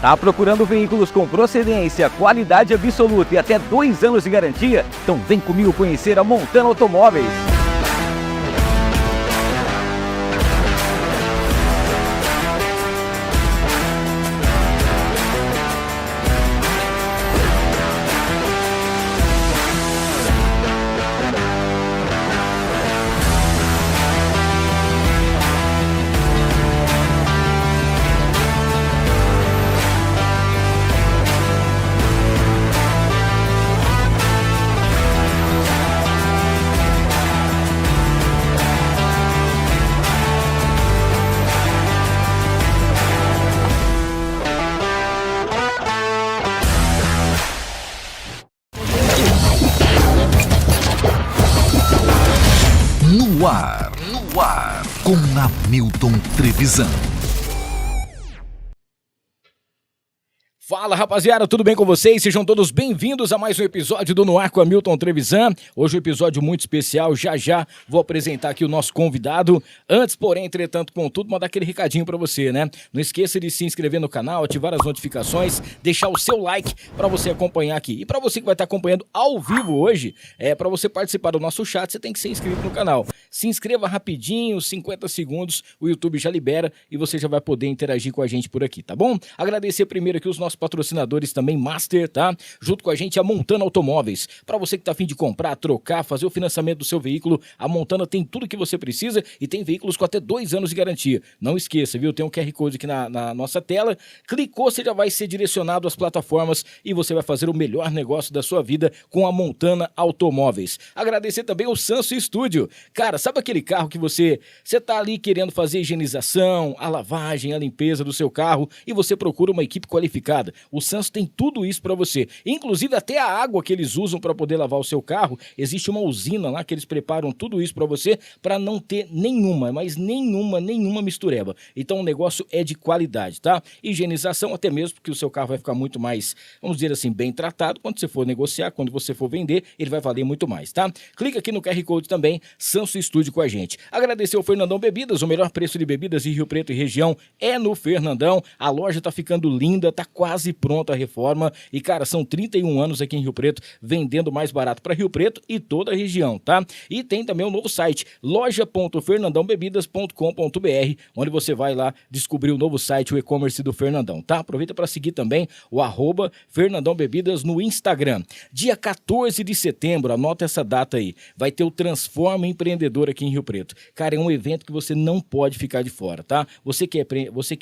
Tá procurando veículos com procedência, qualidade absoluta e até 2 anos de garantia? Então vem comigo conhecer a Montana Automóveis. No ar, com Hamilton Trevisan. Fala, rapaziada, tudo bem com vocês? Sejam todos bem-vindos a mais um episódio do No Ar com Hamilton Trevisan. Hoje um episódio muito especial, já vou apresentar aqui o nosso convidado. Antes, porém, entretanto, contudo, mandar aquele recadinho pra você, né? Não esqueça de se inscrever no canal, ativar as notificações, deixar o seu like pra você acompanhar aqui. E pra você que vai estar acompanhando ao vivo hoje, pra você participar do nosso chat, você tem que ser inscrito no canal. Se inscreva rapidinho, 50 segundos, o YouTube já libera e você já vai poder interagir com a gente por aqui, tá bom? Agradecer primeiro aqui os nossos patrocinadores também, Master, tá? Junto com a gente a Montana Automóveis. Para você que tá a fim de comprar, trocar, fazer o financiamento do seu veículo, a Montana tem tudo que você precisa e tem veículos com até 2 anos de garantia. Não esqueça, viu? Tem um QR Code aqui na nossa tela. Clicou, você já vai ser direcionado às plataformas e você vai fazer o melhor negócio da sua vida com a Montana Automóveis. Agradecer também o Sanso Studio. Cara, sabe aquele carro que você tá ali querendo fazer a higienização, a lavagem, a limpeza do seu carro e você procura uma equipe qualificada? O Sanso tem tudo isso para você. Inclusive até a água que eles usam para poder lavar o seu carro, existe uma usina lá que eles preparam tudo isso para você para não ter nenhuma mistureba. Então o negócio é de qualidade, tá? Higienização até mesmo porque o seu carro vai ficar muito mais, vamos dizer assim, bem tratado. Quando você for negociar, quando você for vender, ele vai valer muito mais, tá? Clica aqui no QR Code também, Sanso Studio com a gente. Agradecer ao Fernandão Bebidas, o melhor preço de bebidas em Rio Preto e região é no Fernandão. A loja tá ficando linda, tá quase pronta a reforma e, cara, são 31 anos aqui em Rio Preto, vendendo mais barato para Rio Preto e toda a região, tá? E tem também um novo site, loja.fernandãobebidas.com.br, onde você vai lá descobrir o novo site, o e-commerce do Fernandão, tá? Aproveita para seguir também o @Fernandão Bebidas no Instagram. Dia 14 de setembro, anota essa data aí, vai ter o Transforma Empreendedor aqui em Rio Preto. Cara, é um evento que você não pode ficar de fora, tá? Você que é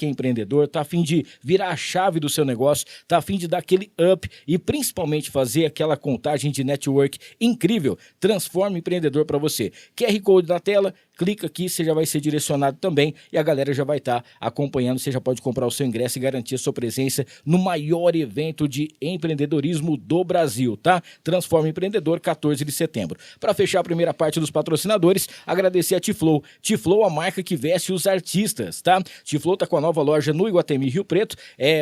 empreendedor, tá a fim de virar a chave do seu negócio, tá a fim de dar aquele up e principalmente fazer aquela contagem de network incrível, Transforma Empreendedor para você. QR Code na tela, clica aqui, você já vai ser direcionado também e a galera já vai estar acompanhando, você já pode comprar o seu ingresso e garantir a sua presença no maior evento de empreendedorismo do Brasil, tá? Transforma Empreendedor, 14 de setembro. Para fechar a primeira parte dos patrocinadores, agradecer a Tiflow. Tiflow, a marca que veste os artistas, tá? Tiflow tá com a nova loja no Iguatemi Rio Preto,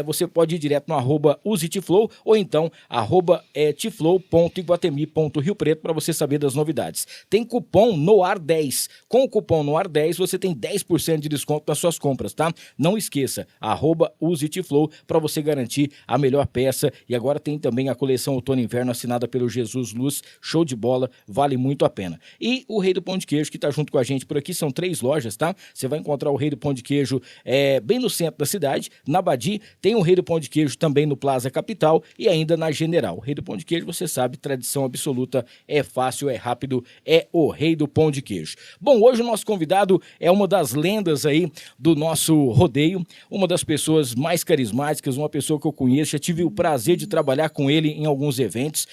você pode ir direto no @usetiflow ou então tiflow.iguatemi.rio Preto para você saber das novidades. Tem cupom NOAR10. Com o cupom NOAR10 você tem 10% de desconto nas suas compras, tá? Não esqueça, @usetiflow para você garantir a melhor peça. E agora tem também a coleção Outono e Inverno assinada pelo Jesus Luz, show de bola, vale muito a pena. E o Rei do Pão de Queijo que tá junto com a gente por aqui, são 3 lojas, tá? Você vai encontrar o Rei do Pão de Queijo bem no centro da cidade, na Badi, tem o Rei do Pão de Queijo também no Plaza Capital e ainda na General. O Rei do Pão de Queijo, você sabe, tradição absoluta, é fácil, é rápido, é o Rei do Pão de Queijo. Bom, hoje o nosso convidado é uma das lendas aí do nosso rodeio, uma das pessoas mais carismáticas, uma pessoa que eu conheço, já tive o prazer de trabalhar com ele em alguns eventos,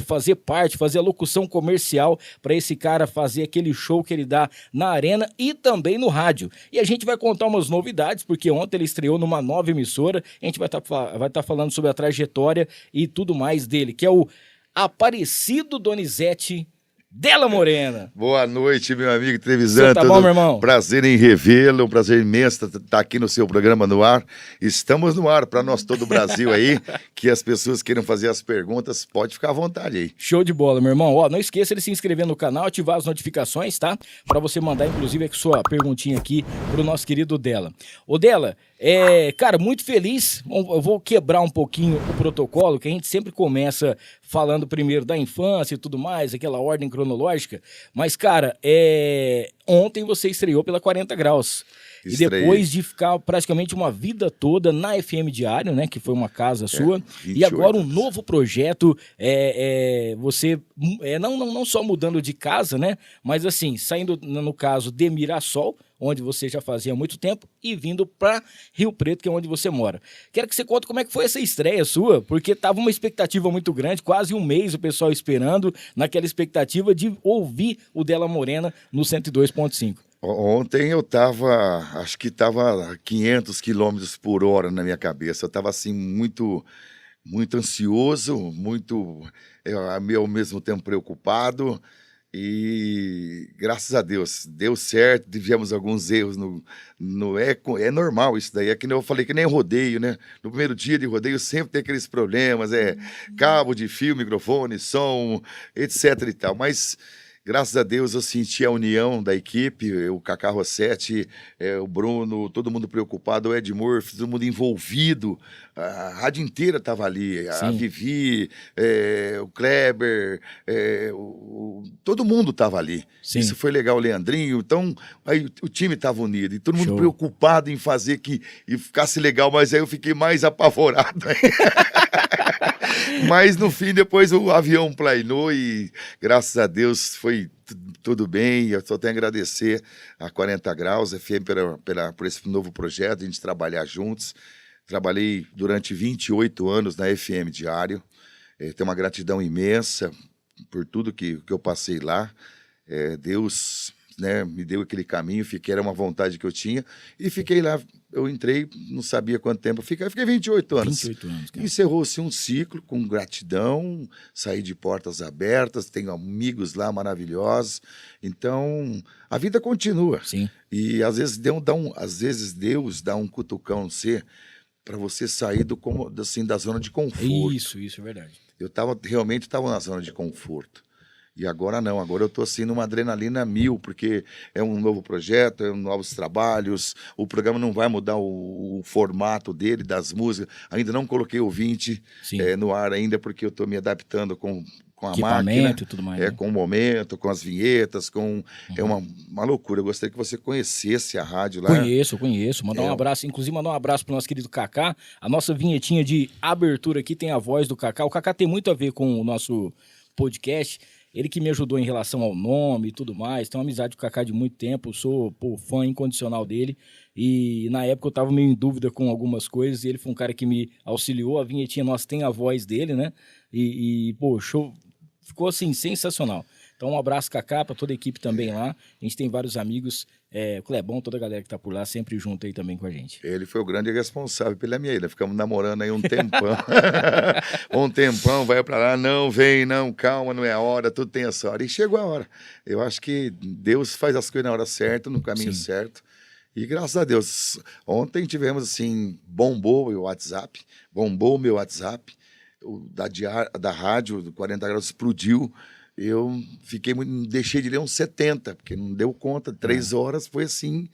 fazer a locução comercial para esse cara fazer aquele show que ele dá na arena e também no rádio. E a gente vai contar umas novidades, porque ontem ele estreou numa nova emissora, a gente vai estar falando sobre a trajetória e tudo mais dele, que é o Aparecido Donizete Dela Morena. Boa noite, meu amigo Trevisan. Tá bom, meu irmão? Prazer em revê-lo, um prazer imenso estar aqui no seu programa no ar. Estamos no ar para nós, todo o Brasil aí, que as pessoas queiram fazer as perguntas, pode ficar à vontade aí. Show de bola, meu irmão. Ó, não esqueça de se inscrever no canal, ativar as notificações, tá? Para você mandar, inclusive, a sua perguntinha aqui pro nosso querido Dela. Ô, Dela, cara, muito feliz. Eu vou quebrar um pouquinho o protocolo, que a gente sempre começa falando primeiro da infância e tudo mais, aquela ordem cronológica. Mas, cara, ontem você estreou pela 40 Graus. Estreiei. E depois de ficar praticamente uma vida toda na FM Diário, né? Que foi uma casa sua. 28 E agora um anos. novo projeto. Você não só mudando de casa, né? Mas assim, saindo, no caso, de Mirassol, onde você já fazia há muito tempo, e vindo para Rio Preto, que é onde você mora. Quero que você conte como é que foi essa estreia sua, porque tava uma expectativa muito grande, quase um mês o pessoal esperando, naquela expectativa de ouvir o Dela Morena no 102.5. Ontem eu acho que estava 500 quilômetros por hora na minha cabeça. Eu estava assim, muito ansioso, ao mesmo tempo preocupado. E graças a Deus, deu certo, tivemos alguns erros é normal isso daí, é que nem eu falei, que nem rodeio, né? No primeiro dia de rodeio sempre tem aqueles problemas, cabo de fio, microfone, som, etc e tal, mas graças a Deus eu senti a união da equipe, o Cacá Rossetti, o Bruno, todo mundo preocupado, o Ed Murphy, todo mundo envolvido, a rádio inteira estava ali, a Vivi, o Kleber, todo mundo estava ali. Sim. Isso foi legal, o Leandrinho, então aí o time estava unido e todo mundo preocupado em fazer e ficasse legal, mas aí eu fiquei mais apavorado. Mas no fim, depois o avião planeou e graças a Deus foi tudo bem. Eu só tenho a agradecer a 40 Graus FM por esse novo projeto, a gente trabalhar juntos. Trabalhei durante 28 anos na FM Diário. Tenho uma gratidão imensa por tudo que eu passei lá. Deus, né, me deu aquele caminho, era uma vontade que eu tinha e fiquei lá. Eu entrei, não sabia quanto tempo eu fiquei 28 anos. 28 anos, cara. Encerrou-se um ciclo com gratidão, saí de portas abertas, tenho amigos lá maravilhosos. Então, a vida continua. Sim. E às vezes Deus dá um cutucão no você para você sair da zona de conforto. Isso é verdade. Eu realmente estava na zona de conforto. E agora não, agora eu estou assim numa adrenalina 1000, porque é um novo projeto, novos trabalhos, o programa não vai mudar o formato dele, das músicas, ainda não coloquei ouvinte no ar ainda, porque eu estou me adaptando com a máquina, e tudo mais, né? Com o momento, com as vinhetas, é uma loucura. Eu gostaria que você conhecesse a rádio lá. Conheço. Mandar um abraço, inclusive mandar um abraço pro nosso querido Cacá. A nossa vinhetinha de abertura aqui tem a voz do Cacá. O Cacá tem muito a ver com o nosso podcast. Ele que me ajudou em relação ao nome e tudo mais. Tenho uma amizade com o Cacá de muito tempo. Sou fã incondicional dele. E na época eu tava meio em dúvida com algumas coisas. E ele foi um cara que me auxiliou. A vinhetinha nossa tem a voz dele, né? Show. Ficou assim, sensacional. Então um abraço, Cacá, para toda a equipe também lá. A gente tem vários amigos. O Clebão, toda a galera que tá por lá, sempre junto aí também com a gente. Ele foi o grande responsável pela minha ida. Ficamos namorando aí um tempão. Vai pra lá, não, vem, não, calma, não é a hora, tudo tem essa hora. E chegou a hora. Eu acho que Deus faz as coisas na hora certa, no caminho certo. E graças a Deus, ontem tivemos assim, bombou o meu WhatsApp, da rádio, do 40 Graus explodiu. Eu deixei de ler uns 70, porque não deu conta, 3 horas, foi assim,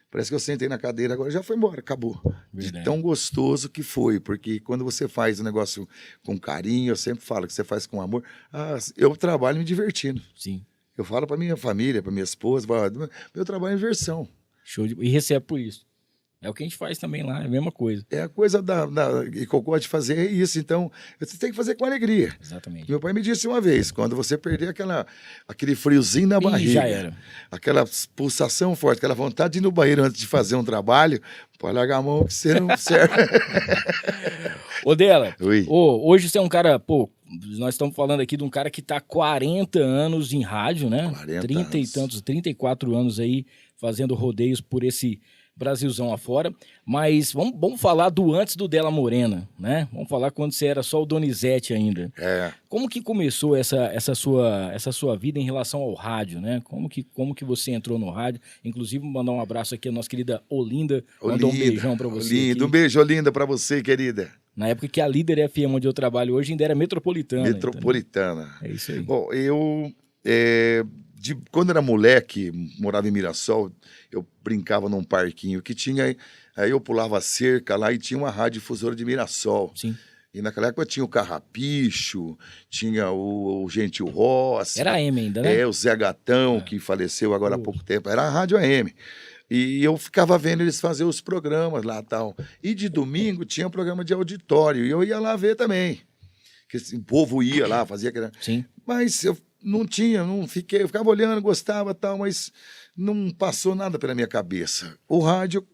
parece que eu sentei na cadeira, agora já foi embora, acabou. Verdade. De tão gostoso que foi, porque quando você faz o negócio com carinho, eu sempre falo que você faz com amor, eu trabalho me divertindo. Sim. Eu falo para minha família, para minha esposa, meu trabalho é diversão. Show e recebe por isso. É o que a gente faz também lá, é a mesma coisa. É a coisa que eu gosto de fazer, é isso. Então, você tem que fazer com alegria. Exatamente. Meu pai me disse uma vez, quando você perder aquele friozinho na barriga, já era. Aquela pulsação forte, aquela vontade de ir no banheiro antes de fazer um trabalho, pode largar a mão que você não serve. Ô, Dela, hoje você é um cara, nós estamos falando aqui de um cara que está há 40 anos em rádio, né? 30 e tantos, 34 anos aí, fazendo rodeios por esse Brasilzão afora, mas vamos falar do antes do Della Morena, né? Vamos falar quando você era só o Donizete ainda. Como que começou essa sua vida em relação ao rádio, né? Como que você entrou no rádio? Inclusive, mandar um abraço aqui à nossa querida Olinda. Mandar um beijão pra você. Olinda, um beijo, Olinda, pra você, querida. Na época que a Líder FM, onde eu trabalho hoje, ainda era metropolitana. Metropolitana. Então, é isso aí. Bom, quando era moleque, morava em Mirassol, eu brincava num parquinho que tinha, aí eu pulava a cerca lá e tinha uma rádio difusora de Mirassol. Sim. E naquela época tinha o Carrapicho, tinha o Gentil Rossi. Era AM ainda, né? O Zé Gatão, que faleceu agora há pouco tempo. Era a rádio AM. E eu ficava vendo eles fazer os programas lá e tal. E de domingo tinha um programa de auditório, e eu ia lá ver também. Que assim, o povo ia lá, fazia aquela... Sim. Mas eu eu ficava olhando, gostava tal, mas não passou nada pela minha cabeça. O rádio,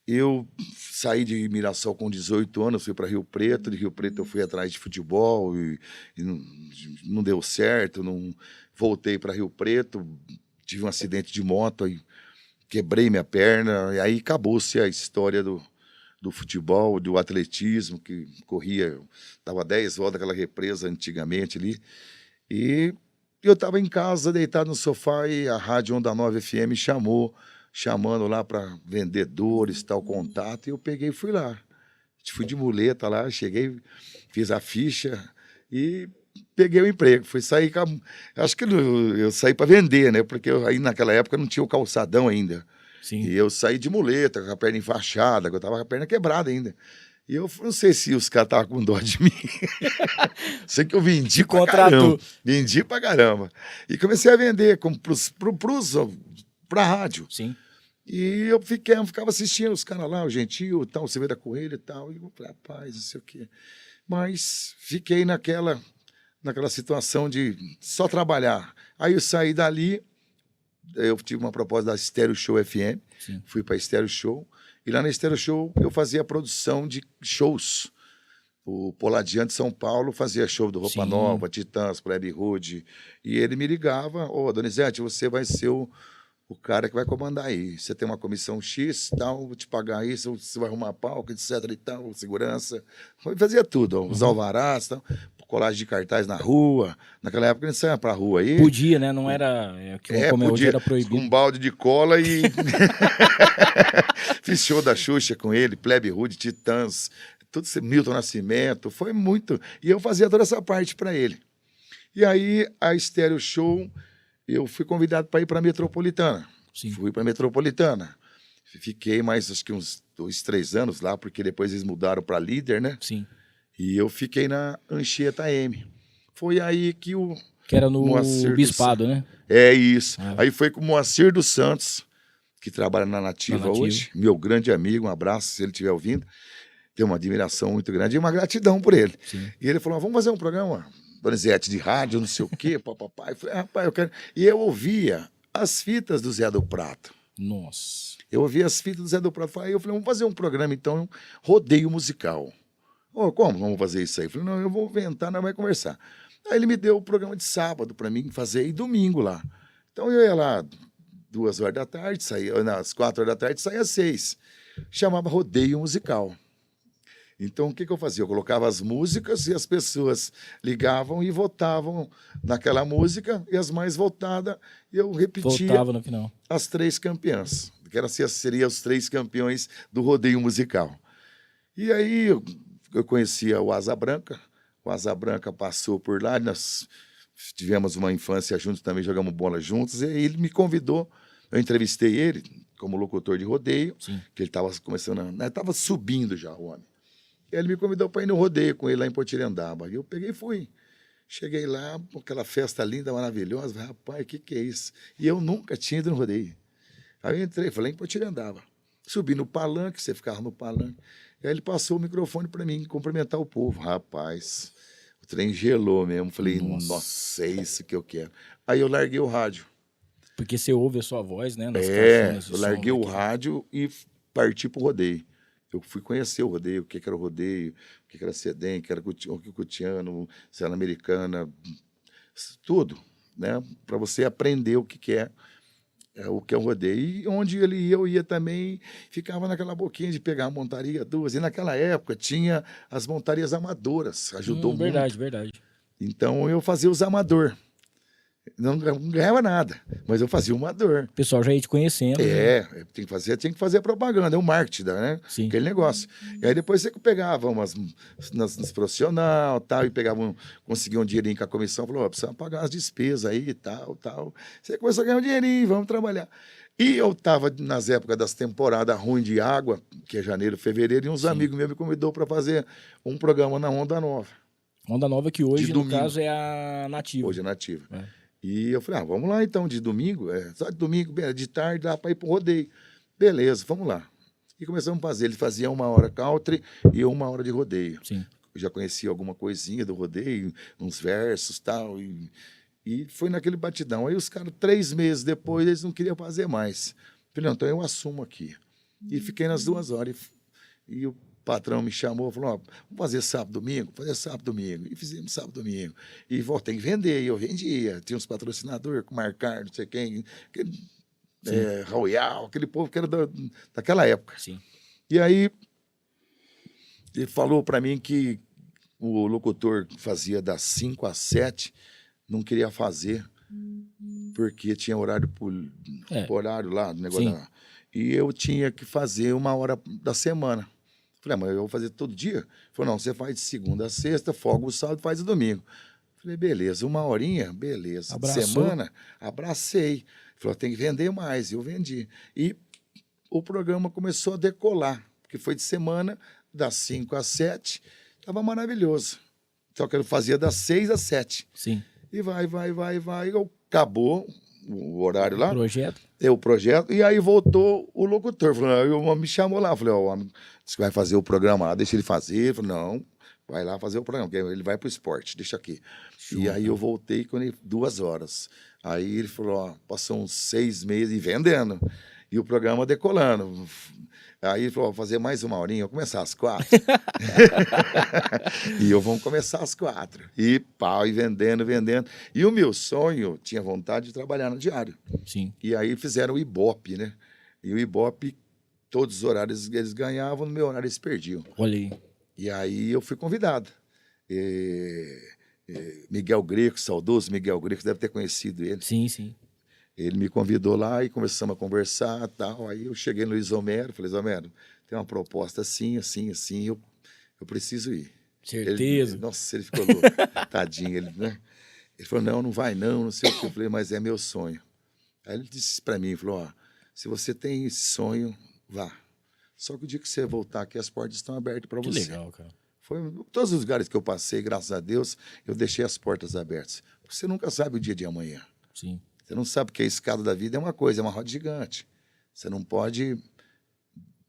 eu saí de Mirassol com 18 anos, fui para Rio Preto, de Rio Preto eu fui atrás de futebol e não deu certo, voltei para Rio Preto, tive um acidente de moto, aí quebrei minha perna, e aí acabou-se a história do futebol, do atletismo, que corria, dava 10 voltas daquela represa antigamente ali, e eu estava em casa, deitado no sofá, e a Rádio Onda Nova FM chamando lá para vendedores, tal, contato, e eu peguei e fui lá. Fui de muleta lá, cheguei, fiz a ficha e peguei o emprego. Fui sair acho que eu saí para vender, né? Porque aí naquela época não tinha o calçadão ainda. Sim. E eu saí de muleta, com a perna enfaixada, que eu tava com a perna quebrada ainda. E eu não sei se os caras estavam com dó de mim. Sei que eu vendi pra caramba. Vendi pra caramba. E comecei a vender pra rádio. Sim. E eu ficava assistindo os caras lá, o Gentil, tal, o Silveira Coelho e tal. E eu falei, rapaz, não sei o quê. Mas fiquei naquela situação de só trabalhar. Aí eu saí dali, eu tive uma proposta da Stereo Show FM. Sim. Fui pra Stereo Show. E lá na Stereo Show eu fazia a produção de shows. O Poladian de São Paulo fazia show do Roupa Nova, Titãs, Plebe Rude. E ele me ligava, Donizete, você vai ser o cara que vai comandar aí. Você tem uma comissão X, tal, vou te pagar isso, você vai arrumar palco, etc e tal, segurança. Eu fazia tudo, os alvarás, tal, colagem de cartaz na rua. Naquela época a gente saia pra rua aí. Podia, né? Não era... como podia, hoje era proibido. Com um balde de cola e... Fiz show da Xuxa com ele, Plebe Rude, Titãs, tudo isso, Milton Nascimento, foi muito. E eu fazia toda essa parte para ele. E aí, a Stereo Show, eu fui convidado para ir para a Metropolitana. Sim. Fui para a Metropolitana. Fiquei mais, acho que uns 2, 3 anos lá, porque depois eles mudaram para Líder, né? Sim. E eu fiquei na Anchieta M. Foi aí que o... Que era no Bispado, né? É isso. Aí foi com o Moacir dos Santos, que trabalha na Nativa hoje, meu grande amigo, um abraço se ele estiver ouvindo. Tenho uma admiração muito grande e uma gratidão por ele. Sim. E ele falou, vamos fazer um programa, Donizete, de rádio, não sei o quê, papapá. Eu falei, rapaz, eu quero... E eu ouvia as fitas do Zé do Prato. Nossa. Eu ouvia as fitas do Zé do Prato. Aí eu falei, vamos fazer um programa, então, rodeio musical. Como vamos fazer isso aí? Eu falei, não, eu vou inventar, nós vamos conversar. Aí ele me deu o programa de sábado para mim fazer e domingo lá. Então eu ia lá 2 horas da tarde, saía, às 4 horas da tarde, saía às 6. Chamava rodeio musical. Então o que eu fazia? Eu colocava as músicas e as pessoas ligavam e votavam naquela música, e as mais votadas eu repetia. Voltava no final. As 3 campeãs, que seriam os 3 campeões do rodeio musical. E aí eu conhecia o Asa Branca. O Asa Branca passou por lá, nós tivemos uma infância juntos, também jogamos bola juntos, e aí ele me convidou, eu entrevistei ele como locutor de rodeio, Sim. que ele estava começando, estava subindo já o homem. E aí ele me convidou para ir no rodeio com ele lá em Potirendaba. E eu peguei e fui. Cheguei lá, aquela festa linda, maravilhosa, falei, rapaz, o que é isso? E eu nunca tinha ido no rodeio. Aí eu entrei, falei, em Potirendaba. Subi no palanque, você ficava no palanque. E aí ele passou o microfone para mim, cumprimentar o povo. Rapaz, o trem gelou mesmo. Falei, nossa, é isso que eu quero. Aí eu larguei o rádio. Porque você ouve a sua voz, né? Eu larguei o rádio e parti pro rodeio. Eu fui conhecer o rodeio, o que era o rodeio, o que era Sedem, o que era Cutiano, Cela Americana, tudo, né? Para você aprender o que é o que eu rodei. E onde ele ia, eu ia também, ficava naquela boquinha de pegar a montaria, duas. E naquela época tinha as montarias amadoras, ajudou muito. Verdade, verdade. Então eu fazia os amador. Não ganhava nada, mas eu fazia o amador. O pessoal já ia te conhecendo. Né? Tinha que fazer a propaganda, é o marketing, né? Sim. Aquele negócio. E aí depois você pegava nos profissional, tal, e pegava conseguia um dinheirinho com a comissão, falou, precisa pagar as despesas aí, tal. Você começou a ganhar um dinheirinho, vamos trabalhar. E eu estava nas épocas das temporadas ruins de água, que é janeiro, fevereiro, e uns amigos meus me convidou para fazer um programa na Onda Nova. Onda Nova que hoje, De no domingo. caso, é a Nativa. Hoje é Nativa. E eu falei, vamos lá então, de domingo, só de domingo, de tarde, dá para ir pro rodeio. Beleza, vamos lá. E começamos a fazer. Ele fazia 1 hora country e 1 hora de rodeio. Sim. Eu já conhecia alguma coisinha do rodeio, uns versos e tal. E foi naquele batidão. Aí os caras, 3 meses depois, eles não queriam fazer mais. Falei, não, então eu assumo aqui. E fiquei nas 2 horas. E o patrão me chamou, falou, vamos fazer sábado, domingo? Fazer sábado, domingo. E fizemos sábado, domingo. E tem que vender. E eu vendia. Tinha uns patrocinadores, com Marcar, não sei quem, Royal, aquele povo que era daquela época. Sim. E aí, ele falou para mim que o locutor que fazia das 5 às 7 não queria fazer, porque tinha horário horário lá, do negócio. E eu tinha que fazer 1 hora da semana. Falei, mas eu vou fazer todo dia? Ele falou, não, você faz de segunda a sexta, folga o sábado, faz o domingo. Falei, beleza, 1 horinha, beleza. Abraçou. Semana, abracei. Ele falou, tem que vender mais, eu vendi. E o programa começou a decolar, porque foi de semana, das 5 às 7, estava maravilhoso. Só que eu fazia das 6 às 7. Sim. E vai. Acabou o horário lá. O projeto. E aí voltou o locutor. Falou, me chamou lá. Falei, o homem disse que vai fazer o programa lá, deixa ele fazer. Ele falou, não, vai lá fazer o programa, porque ele vai pro esporte, deixa aqui. E aí eu voltei com ele 2 horas. Aí ele falou, passou uns 6 meses e vendendo. E o programa decolando. Aí ele falou, vou fazer mais 1 horinha, vou começar às 4. E vamos começar às 4. E pau, e vendendo. E o meu sonho, tinha vontade de trabalhar no diário. Sim. E aí fizeram o Ibope, né? E o Ibope, todos os horários eles ganhavam, no meu horário eles perdiam. Olha aí. E aí eu fui convidado. Miguel Greco, saudoso Miguel Greco, deve ter conhecido ele. Sim. Ele me convidou lá e começamos a conversar e tal. Aí eu cheguei no Luiz Homero, falei, Luiz Homero, tem uma proposta assim, eu preciso ir. Certeza. Nossa, ele ficou louco. Tadinho, né? Ele falou, não vai não sei o que. Eu falei, mas é meu sonho. Aí ele disse para mim, falou, se você tem esse sonho, vá. Só que o dia que você voltar aqui, as portas estão abertas para você. Que legal, cara. Todos os lugares que eu passei, graças a Deus, eu deixei as portas abertas. Você nunca sabe o dia de amanhã. Sim. Você não sabe que a escada da vida é uma coisa, é uma roda gigante. Você não pode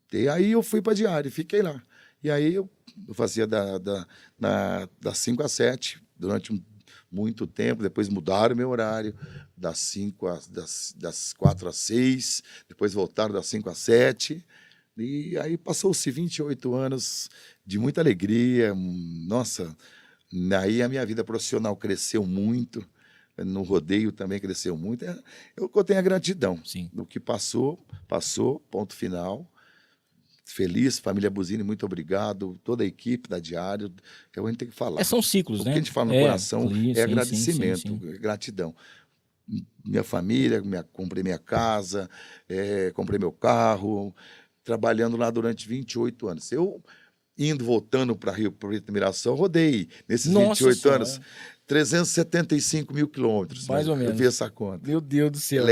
ter. Aí eu fui para diário e fiquei lá. E aí eu fazia das 5 às 7, durante muito tempo. Depois mudaram o meu horário, das 4 às 6. Depois voltaram das 5 às 7. E aí passou-se 28 anos de muita alegria. Nossa, aí a minha vida profissional cresceu muito. No rodeio também cresceu muito. Eu tenho a gratidão. Sim. Do que passou, ponto final. Feliz, família Buzini, muito obrigado. Toda a equipe da Diário, a gente tem que falar. São ciclos, né? O que a gente fala no coração sim, agradecimento, sim. gratidão. Minha família, comprei minha casa, comprei meu carro, trabalhando lá durante 28 anos. Eu, voltando para Rio Preto Mirassol, rodei nesses 28 anos 375 mil quilômetros. Mais ou menos. Eu fiz essa conta. Meu Deus do céu.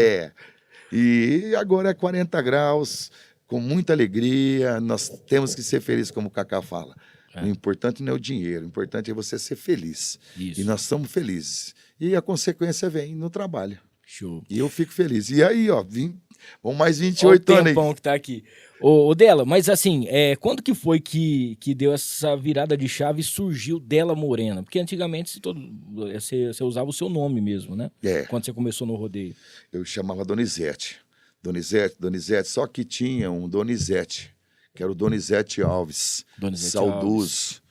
E agora é 40 graus, com muita alegria. Nós temos que ser felizes, como o Cacá fala. O importante não é o dinheiro, o importante é você ser feliz. Isso. E nós somos felizes. E a consequência vem no trabalho. Show. E eu fico feliz. E aí, vão mais 28 anos aí. O tempão que tá aqui. Ô, Dela, mas assim, quando que foi que deu essa virada de chave e surgiu Dela Morena? Porque antigamente você usava o seu nome mesmo, né? Quando você começou no rodeio. Eu chamava Donizete. Donizete, só que tinha um Donizete, que era o Donizete Alves, saudoso.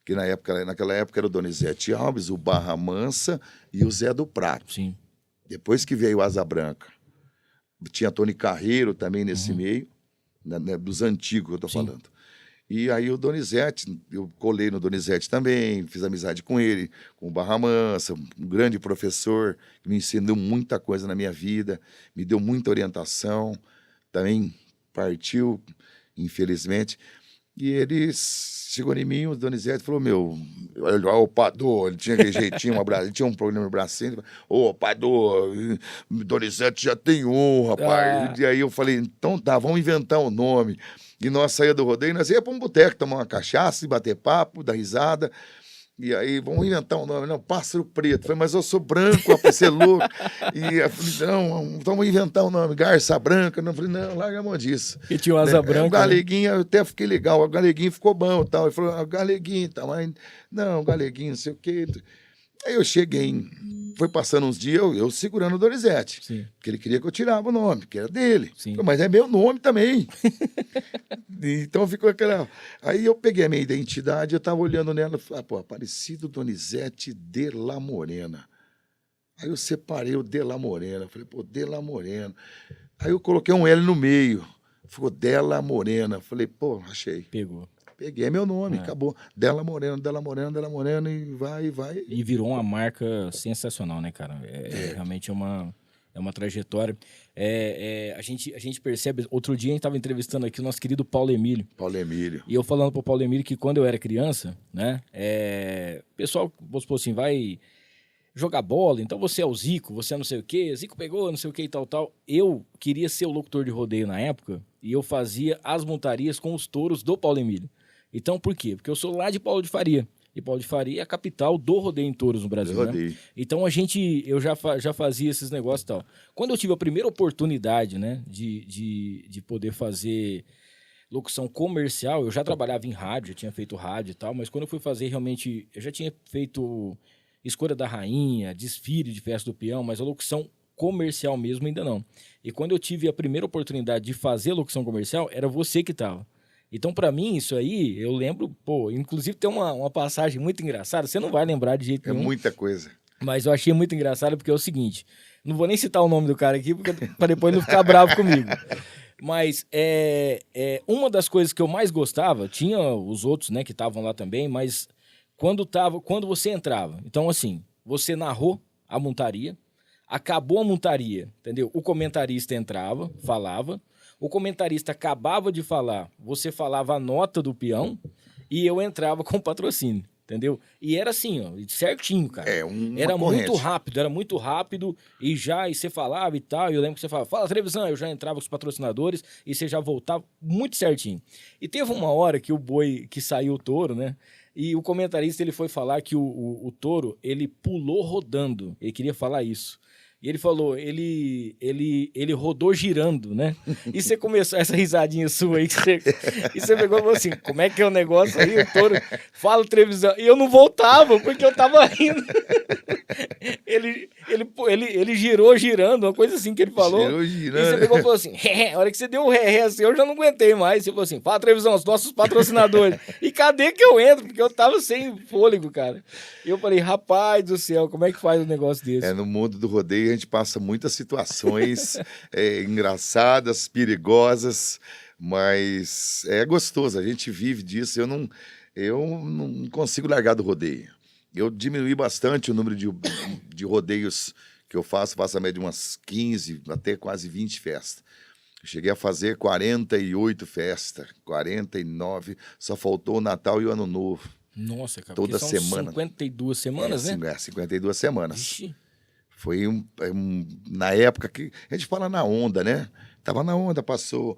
Que naquela época era o Donizete Alves, o Barra Mansa e o Zé do Prato. Sim. Depois que veio o Asa Branca. Tinha Tony Carreiro também nesse meio, né, dos antigos que eu tô falando. E aí o Donizete, eu colei no Donizete também, fiz amizade com ele, com o Barra Mansa, um grande professor, que me ensinou muita coisa na minha vida, me deu muita orientação, também partiu, infelizmente. E ele chegou em mim, o Donizete falou, olha o Padô, ele tinha aquele jeitinho, ele tinha um problema no bracinho, ô Padô, Donizete já tem um, rapaz. E aí eu falei, então tá, vamos inventar um nome. E nós saímos do rodeio, nós íamos para um boteco, tomar uma cachaça, bater papo, dar risada. E aí, vamos inventar um nome. Não, Pássaro Preto. Eu falei, mas eu sou branco, rapaz, você é louco. E eu falei, não, vamos inventar um nome. Garça Branca. Eu falei, não, larga a mão disso. E tinha uma asa branca. O Galeguinho, eu até fiquei legal. O Galeguinho ficou bom e tal. Ele falou, Galeguinho, tá, mas não, Galeguinho, não sei o quê. Aí eu cheguei, foi passando uns dias, eu segurando o Donizete. Sim. Porque ele queria que eu tirava o nome, que era dele. Sim. Mas é meu nome também. Então ficou aquela... Aí eu peguei a minha identidade, eu tava olhando nela, falei, Aparecido Donizete de La Morena. Aí eu separei o de La Morena, falei, de La Morena. Aí eu coloquei um L no meio, ficou Della Morena. Falei, achei. Pegou. Peguei meu nome, acabou. Della Morena, e vai. E virou uma marca sensacional, né, cara? Realmente é uma trajetória. A gente percebe... Outro dia a gente estava entrevistando aqui o nosso querido Paulo Emílio. Paulo Emílio. E eu falando pro Paulo Emílio que quando eu era criança, né? O pessoal, vamos supor assim, vai jogar bola, então você é o Zico, você é não sei o quê, Zico pegou, não sei o quê e tal. Eu queria ser o locutor de rodeio na época e eu fazia as montarias com os touros do Paulo Emílio. Então, por quê? Porque eu sou lá de Paulo de Faria. E Paulo de Faria é a capital do rodeio em touros no Brasil, né? Então, eu já fazia esses negócios e tal. Quando eu tive a primeira oportunidade, né, de poder fazer locução comercial, eu já trabalhava em rádio, já tinha feito rádio e tal, mas quando eu fui fazer realmente, eu já tinha feito Escolha da Rainha, desfile de festa do peão, mas a locução comercial mesmo ainda não. E quando eu tive a primeira oportunidade de fazer locução comercial, era você que estava. Então, pra mim, isso aí, eu lembro, inclusive tem uma passagem muito engraçada, você não vai lembrar de jeito nenhum. É muita coisa. Mas eu achei muito engraçado porque é o seguinte, não vou nem citar o nome do cara aqui, para depois não ficar bravo comigo. Mas uma das coisas que eu mais gostava, tinha os outros, né, que estavam lá também, mas quando você entrava, então assim, você narrou a montaria, acabou a montaria, entendeu? O comentarista entrava, falava, o comentarista acabava de falar, você falava a nota do peão e eu entrava com o patrocínio, entendeu? E era assim, ó, certinho, cara. Era muito rápido e você falava e tal, e eu lembro que você falava, fala televisão, eu já entrava com os patrocinadores e você já voltava muito certinho. E teve uma hora que o boi, que saiu o touro, né? E o comentarista, ele foi falar que o touro, ele pulou rodando, ele queria falar isso. E ele falou, ele rodou girando, né? E você começou essa risadinha sua aí, e você pegou e falou assim, como é que é o negócio aí? O touro fala televisão. E eu não voltava, porque eu tava rindo. Ele girou girando, uma coisa assim que ele falou. Girou girando. E você pegou e falou assim, a hora que você deu um ré assim, eu já não aguentei mais. Você falou assim, fala televisão, os nossos patrocinadores. E cadê que eu entro? Porque eu tava sem fôlego, cara. E eu falei, rapaz do céu, como é que faz um negócio desse? No mundo do rodeio a gente passa muitas situações engraçadas, perigosas, mas é gostoso, a gente vive disso. Eu não consigo largar do rodeio. Eu diminui bastante o número de rodeios que eu faço a média de umas 15 até quase 20 festas. Eu cheguei a fazer 48 festas, 49, só faltou o Natal e o Ano Novo. Nossa, cara, toda são semana. 52 semanas, né? 52 semanas. Ixi. Foi na época que a gente fala na onda, né? Tava na onda, passou,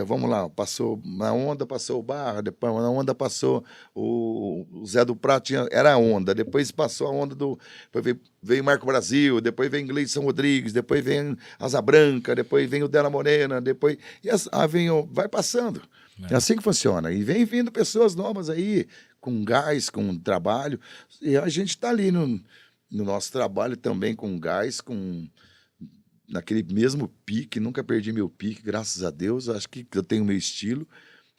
vamos lá, passou na onda, passou o Barra, depois na onda passou o Zé do Prato, era a onda, depois passou a onda depois veio Marco Brasil, depois vem Gleison Rodrigues, depois vem Asa Branca, depois vem o Della Morena, depois, vai passando. É assim que funciona. E vem vindo pessoas novas aí, com gás, com trabalho, e a gente está ali no nosso trabalho também com gás, naquele mesmo pique, nunca perdi meu pique, graças a Deus. Acho que eu tenho o meu estilo,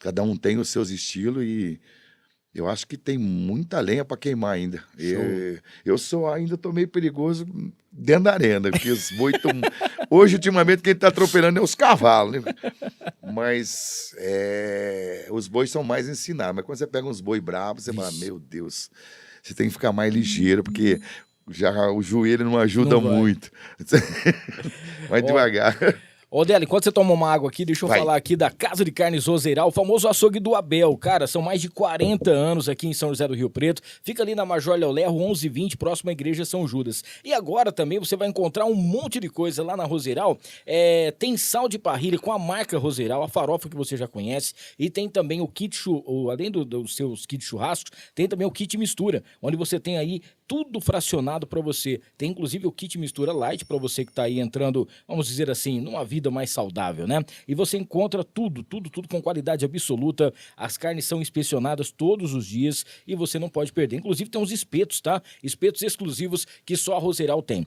cada um tem os seus estilos e eu acho que tem muita lenha para queimar ainda. Eu ainda tô meio perigoso dentro da arena, porque os boi tão... Hoje, ultimamente, quem tá atropelando é os cavalos, né? Mas os bois são mais ensinados. Mas quando você pega uns boi bravos, você fala, meu Deus, você tem que ficar mais ligeiro, porque já o joelho não ajuda muito. Vai devagar. Ô, Délio, enquanto você toma uma água aqui, deixa eu Vai. falar aqui da Casa de Carnes Roseiral, o famoso açougue do Abel. Cara, são mais de 40 anos aqui em São José do Rio Preto. Fica ali na Major Léo Lerro, 1120, próximo à Igreja São Judas. E agora também você vai encontrar um monte de coisa lá na Roseiral. Tem sal de parrilha com a marca Roseiral, a farofa que você já conhece. E tem também o kit, além dos seus kits churrascos, tem também o kit mistura, onde você tem aí tudo fracionado para você. Tem inclusive o kit mistura light para você que tá aí entrando, vamos dizer assim, numa vida mais saudável, né? E você encontra tudo com qualidade absoluta. As carnes são inspecionadas todos os dias e você não pode perder. Inclusive tem uns espetos, tá? Espetos exclusivos que só a Roseiral tem.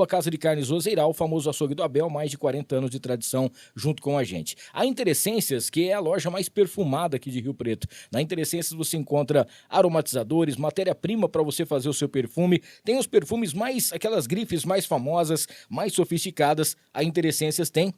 @Casa de Carnes Roseiral, o famoso açougue do Abel, mais de 40 anos de tradição junto com a gente. A Interessências, que é a loja mais perfumada aqui de Rio Preto. Na Interessências você encontra aromatizadores, matéria-prima para você fazer o seu perfume. Tem os perfumes aquelas grifes mais famosas, mais sofisticadas. A Interessências tem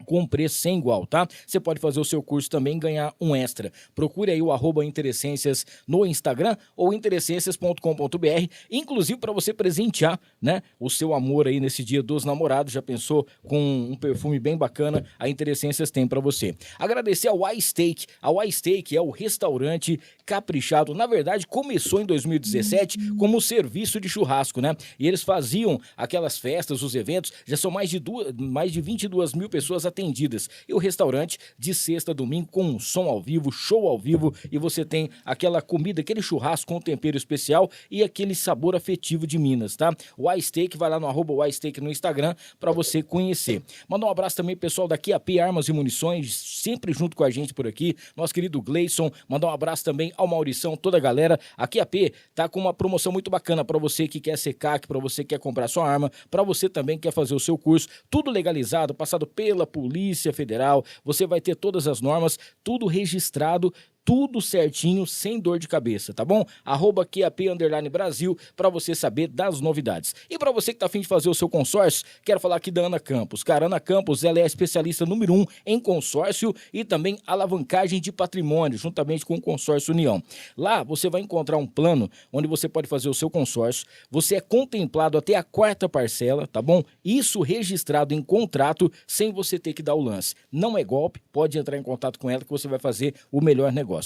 com preço sem igual, tá? Você pode fazer o seu curso também e ganhar um extra. Procure aí o @Interessências no Instagram ou interessências.com.br, inclusive para você presentear, né, o seu amor aí nesse Dia dos Namorados. Já pensou com um perfume bem bacana? A Interessências tem para você. Agradecer ao iSteak. A iSteak é o restaurante caprichado. Na verdade, começou em 2017 como serviço de churrasco, né? E eles faziam aquelas festas, os eventos. Já são mais de 22 mil pessoas atendidas. E o restaurante de sexta a domingo com um som ao vivo, show ao vivo, e você tem aquela comida, aquele churrasco com tempero especial e aquele sabor afetivo de Minas, tá? O iSteak, vai lá no @iSteak no Instagram para você conhecer. Manda um abraço também pessoal da QAP Armas e Munições, sempre junto com a gente por aqui, nosso querido Gleison. Mandar um abraço também ao Maurição, toda a galera. A QAP tá com uma promoção muito bacana para você que quer ser CAC, para você que quer comprar sua arma, para você também que quer fazer o seu curso, tudo legalizado, passado pela Polícia Federal. Você vai ter todas as normas, tudo registrado, tudo certinho, sem dor de cabeça, tá bom? @QAP_Brasil para você saber das novidades. E para você que tá afim de fazer o seu consórcio, quero falar aqui da Ana Campos. Cara, Ana Campos, ela é a especialista número 1 em consórcio e também alavancagem de patrimônio, juntamente com o Consórcio União. Lá você vai encontrar um plano onde você pode fazer o seu consórcio, você é contemplado até a 4ª parcela, tá bom? Isso registrado em contrato, sem você ter que dar o lance. Não é golpe, pode entrar em contato com ela que você vai fazer o melhor negócio.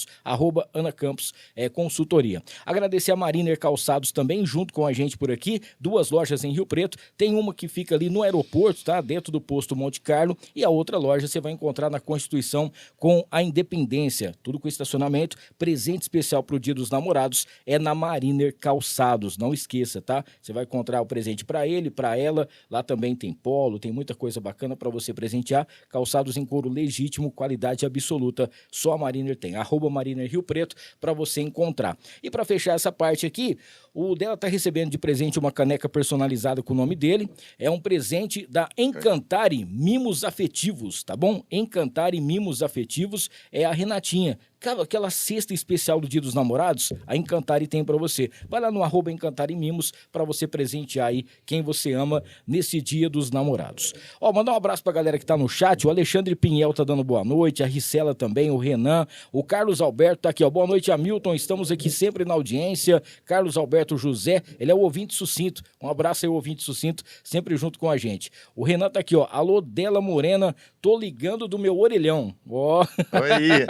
@Ana Campos Consultoria. Agradecer a Mariner Calçados também, junto com a gente por aqui. 2 lojas em Rio Preto. Tem uma que fica ali no aeroporto, tá? Dentro do posto Monte Carlo. E a outra loja você vai encontrar na Constituição com a Independência. Tudo com estacionamento. Presente especial pro Dia dos Namorados é na Mariner Calçados. Não esqueça, tá? Você vai encontrar o presente para ele, para ela. Lá também tem polo, tem muita coisa bacana para você presentear. Calçados em couro legítimo, qualidade absoluta. Só a Mariner tem. @Mariner Rio Preto para você encontrar. E para fechar essa parte aqui, o dela tá recebendo de presente uma caneca personalizada com o nome dele. É um presente da Encantare Mimos Afetivos, tá bom? Encantare Mimos Afetivos é a Renatinha. Aquela cesta especial do Dia dos Namorados, a Encantare tem para você. Vai lá no @Encantare Mimos para você presentear aí quem você ama nesse Dia dos Namorados. Ó, mandar um abraço pra galera que tá no chat. O Alexandre Pinhel tá dando boa noite, a Ricela também, o Renan, o Carlos Alberto tá aqui, ó. Boa noite, Hamilton. Estamos aqui sempre na audiência. Carlos Alberto José, ele é o ouvinte sucinto. Um abraço aí, ouvinte sucinto, sempre junto com a gente. O Renan tá aqui, ó. Alô, Dela Morena, tô ligando do meu orelhão. Ó. Oi.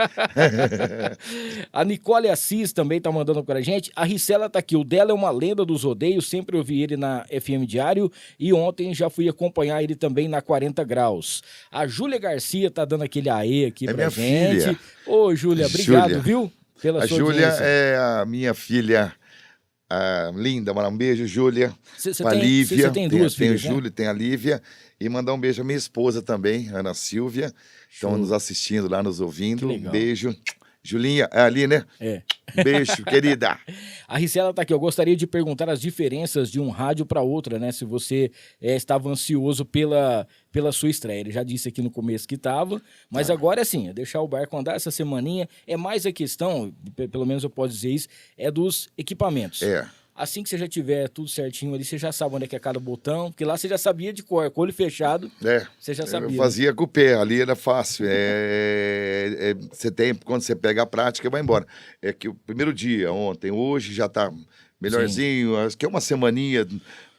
A Nicole Assis também tá mandando pra gente. A Ricela tá aqui. O dela é uma lenda dos rodeios. Sempre ouvi ele na FM Diário. E ontem já fui acompanhar ele também na 40 Graus. A Júlia Garcia tá dando aquele aê aqui pra minha gente. filha. Ô, Júlia, obrigado, Júlia. viu? Pela A sua Júlia audiência. é a minha filha linda. Mandar um beijo, Júlia. Cê Pra Lívia. Você tem duas tem filhas, o Júlio, tem a Lívia. E mandar um beijo à minha esposa também, Ana Silvia. Estão nos assistindo lá, nos ouvindo. Que legal. Beijo. Julinha, é ali, né? É. Beijo, querida. A Ricela tá aqui, eu gostaria de perguntar as diferenças de um rádio para outra, né? Se você estava ansioso pela sua estreia. Ele já disse aqui no começo que estava, mas agora é assim, é deixar o barco andar essa semaninha. É mais a questão, pelo menos eu posso dizer isso, é dos equipamentos. É. assim que você já tiver tudo certinho ali, você já sabe onde é que é cada botão, porque lá você já sabia de cor, com o olho fechado, você já sabia. Eu fazia com o pé, ali era fácil. Você tem, quando você pega a prática, vai embora. É que o primeiro dia, ontem, hoje já tá melhorzinho, acho que é uma semaninha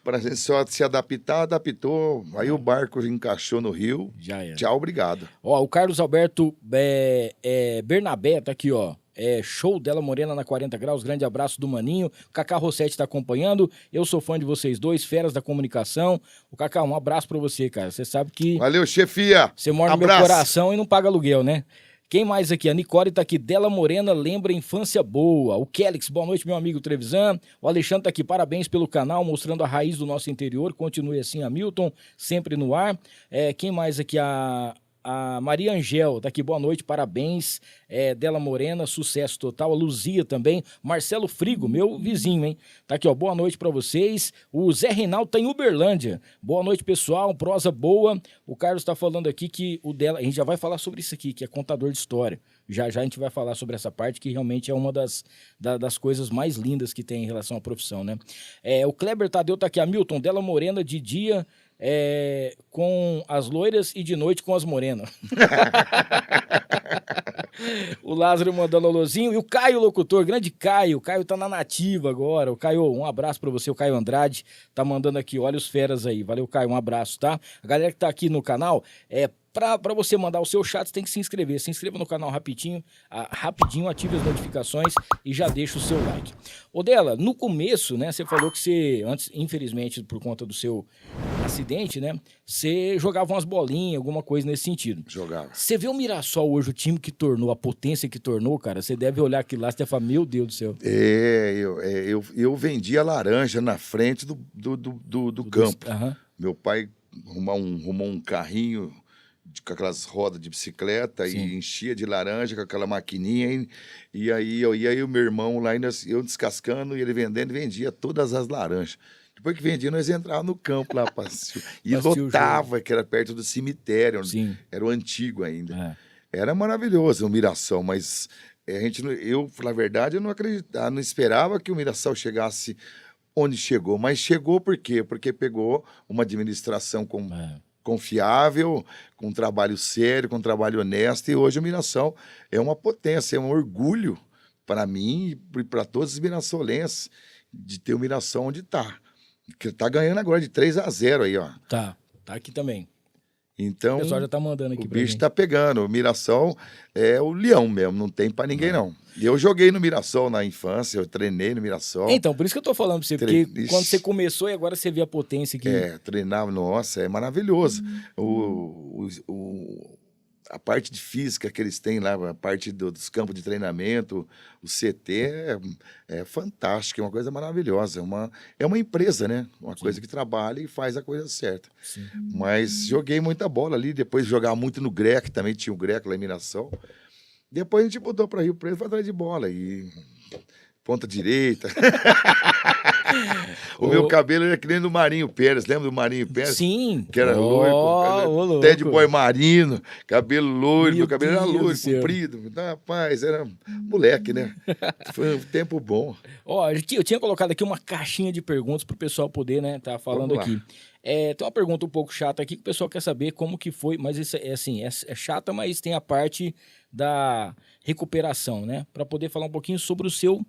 para a gente só se adaptar, adaptou, aí o barco encaixou no rio, Já era. tchau, obrigado. Ó, o Carlos Alberto Bernabé tá aqui, ó. Show dela Morena na 40 graus, grande abraço do Maninho. O Cacá Rossetti tá acompanhando. Eu sou fã de vocês dois, feras da comunicação. O Cacá, um abraço pra você, cara. Você sabe que Valeu, chefia. você mora no meu coração e não paga aluguel, né? Quem mais aqui? A Nicole tá aqui. Dela Morena lembra infância boa. O Kelix, boa noite, meu amigo Trevisan. O Alexandre tá aqui. Parabéns pelo canal, mostrando a raiz do nosso interior. Continue assim, Hamilton, sempre no ar. Quem mais aqui? A Maria Angel, tá aqui, boa noite, parabéns. Dela Morena, sucesso total. A Luzia também. Marcelo Frigo, meu vizinho, hein? Tá aqui, ó, boa noite pra vocês. O Zé Reinaldo tá em Uberlândia. Boa noite, pessoal, prosa boa. O Carlos tá falando aqui que o dela, a gente já vai falar sobre isso aqui, que é contador de história. Já já a gente vai falar sobre essa parte, que realmente é uma das coisas mais lindas que tem em relação à profissão, né? O Kleber Tadeu tá aqui, Hamilton, Dela Morena de dia... com as loiras e de noite com as morenas. O Lázaro mandando alôzinho. E o Caio, locutor, grande Caio. O Caio tá na nativa agora. O Caio, um abraço pra você. O Caio Andrade tá mandando aqui. Olha os feras aí. Valeu, Caio. Um abraço, tá? A galera que tá aqui no canal, Pra você mandar o seu chat, você tem que se inscrever. Se inscreva no canal rapidinho, ative as notificações e já deixa o seu like. Dela, no começo, né, você falou que você, antes, infelizmente, por conta do seu acidente, né, você jogava umas bolinhas, alguma coisa nesse sentido. Jogava. Você vê o Mirassol hoje, o time que tornou, a potência que tornou, cara, você deve olhar aquilo lá e você fala, meu Deus do céu. Eu vendia laranja na frente do campo. Meu pai arrumou um carrinho com aquelas rodas de bicicleta. Sim. E enchia de laranja com aquela maquininha. E aí o meu irmão lá, eu descascando e ele vendendo, e vendia todas as laranjas. Depois que vendia, nós entrávamos no campo lá, e lotava, que era perto do cemitério. Sim. Era o antigo ainda. Era maravilhoso o Mirassol, mas eu, na verdade, eu não acreditava, não esperava que o Mirassol chegasse onde chegou. Mas chegou por quê? Porque pegou uma administração confiável, com um trabalho sério, com um trabalho honesto, e hoje o Mirassol é uma potência, é um orgulho para mim e para todos os mirassolenses de ter o Mirassol onde está. Que está ganhando agora de 3-0 aí, ó. Tá aqui também. Então, o pessoal já tá mandando aqui o bicho tá pegando. O Mirassol é o leão mesmo, não tem para ninguém não. E eu joguei no Mirassol na infância, eu treinei no Mirassol. Então, por isso que eu tô falando pra você, porque quando você começou e agora você vê a potência que... treinava, nossa, é maravilhoso. A parte de física que eles têm lá, a parte dos campos de treinamento, o CT é fantástico, é uma coisa maravilhosa. É uma empresa, né? Uma coisa que trabalha e faz a coisa certa. Sim. Mas joguei muita bola ali, depois jogava muito no Greco, também tinha o Greco lá em Mirassol. Depois a gente mudou para Rio Preto para atrás de bola e ponta direita. O meu cabelo era que nem do Marinho Pérez, lembra do Marinho Pérez? Sim. Que era loiro, Ted Boy Marino, cabelo loiro, meu cabelo era loiro, comprido. Rapaz, era moleque, né? Foi um tempo bom. Eu tinha colocado aqui uma caixinha de perguntas pro pessoal poder, né, tá falando aqui. Tem uma pergunta um pouco chata aqui que o pessoal quer saber como que foi, mas isso é chata, mas tem a parte da recuperação, né? Para poder falar um pouquinho sobre o seu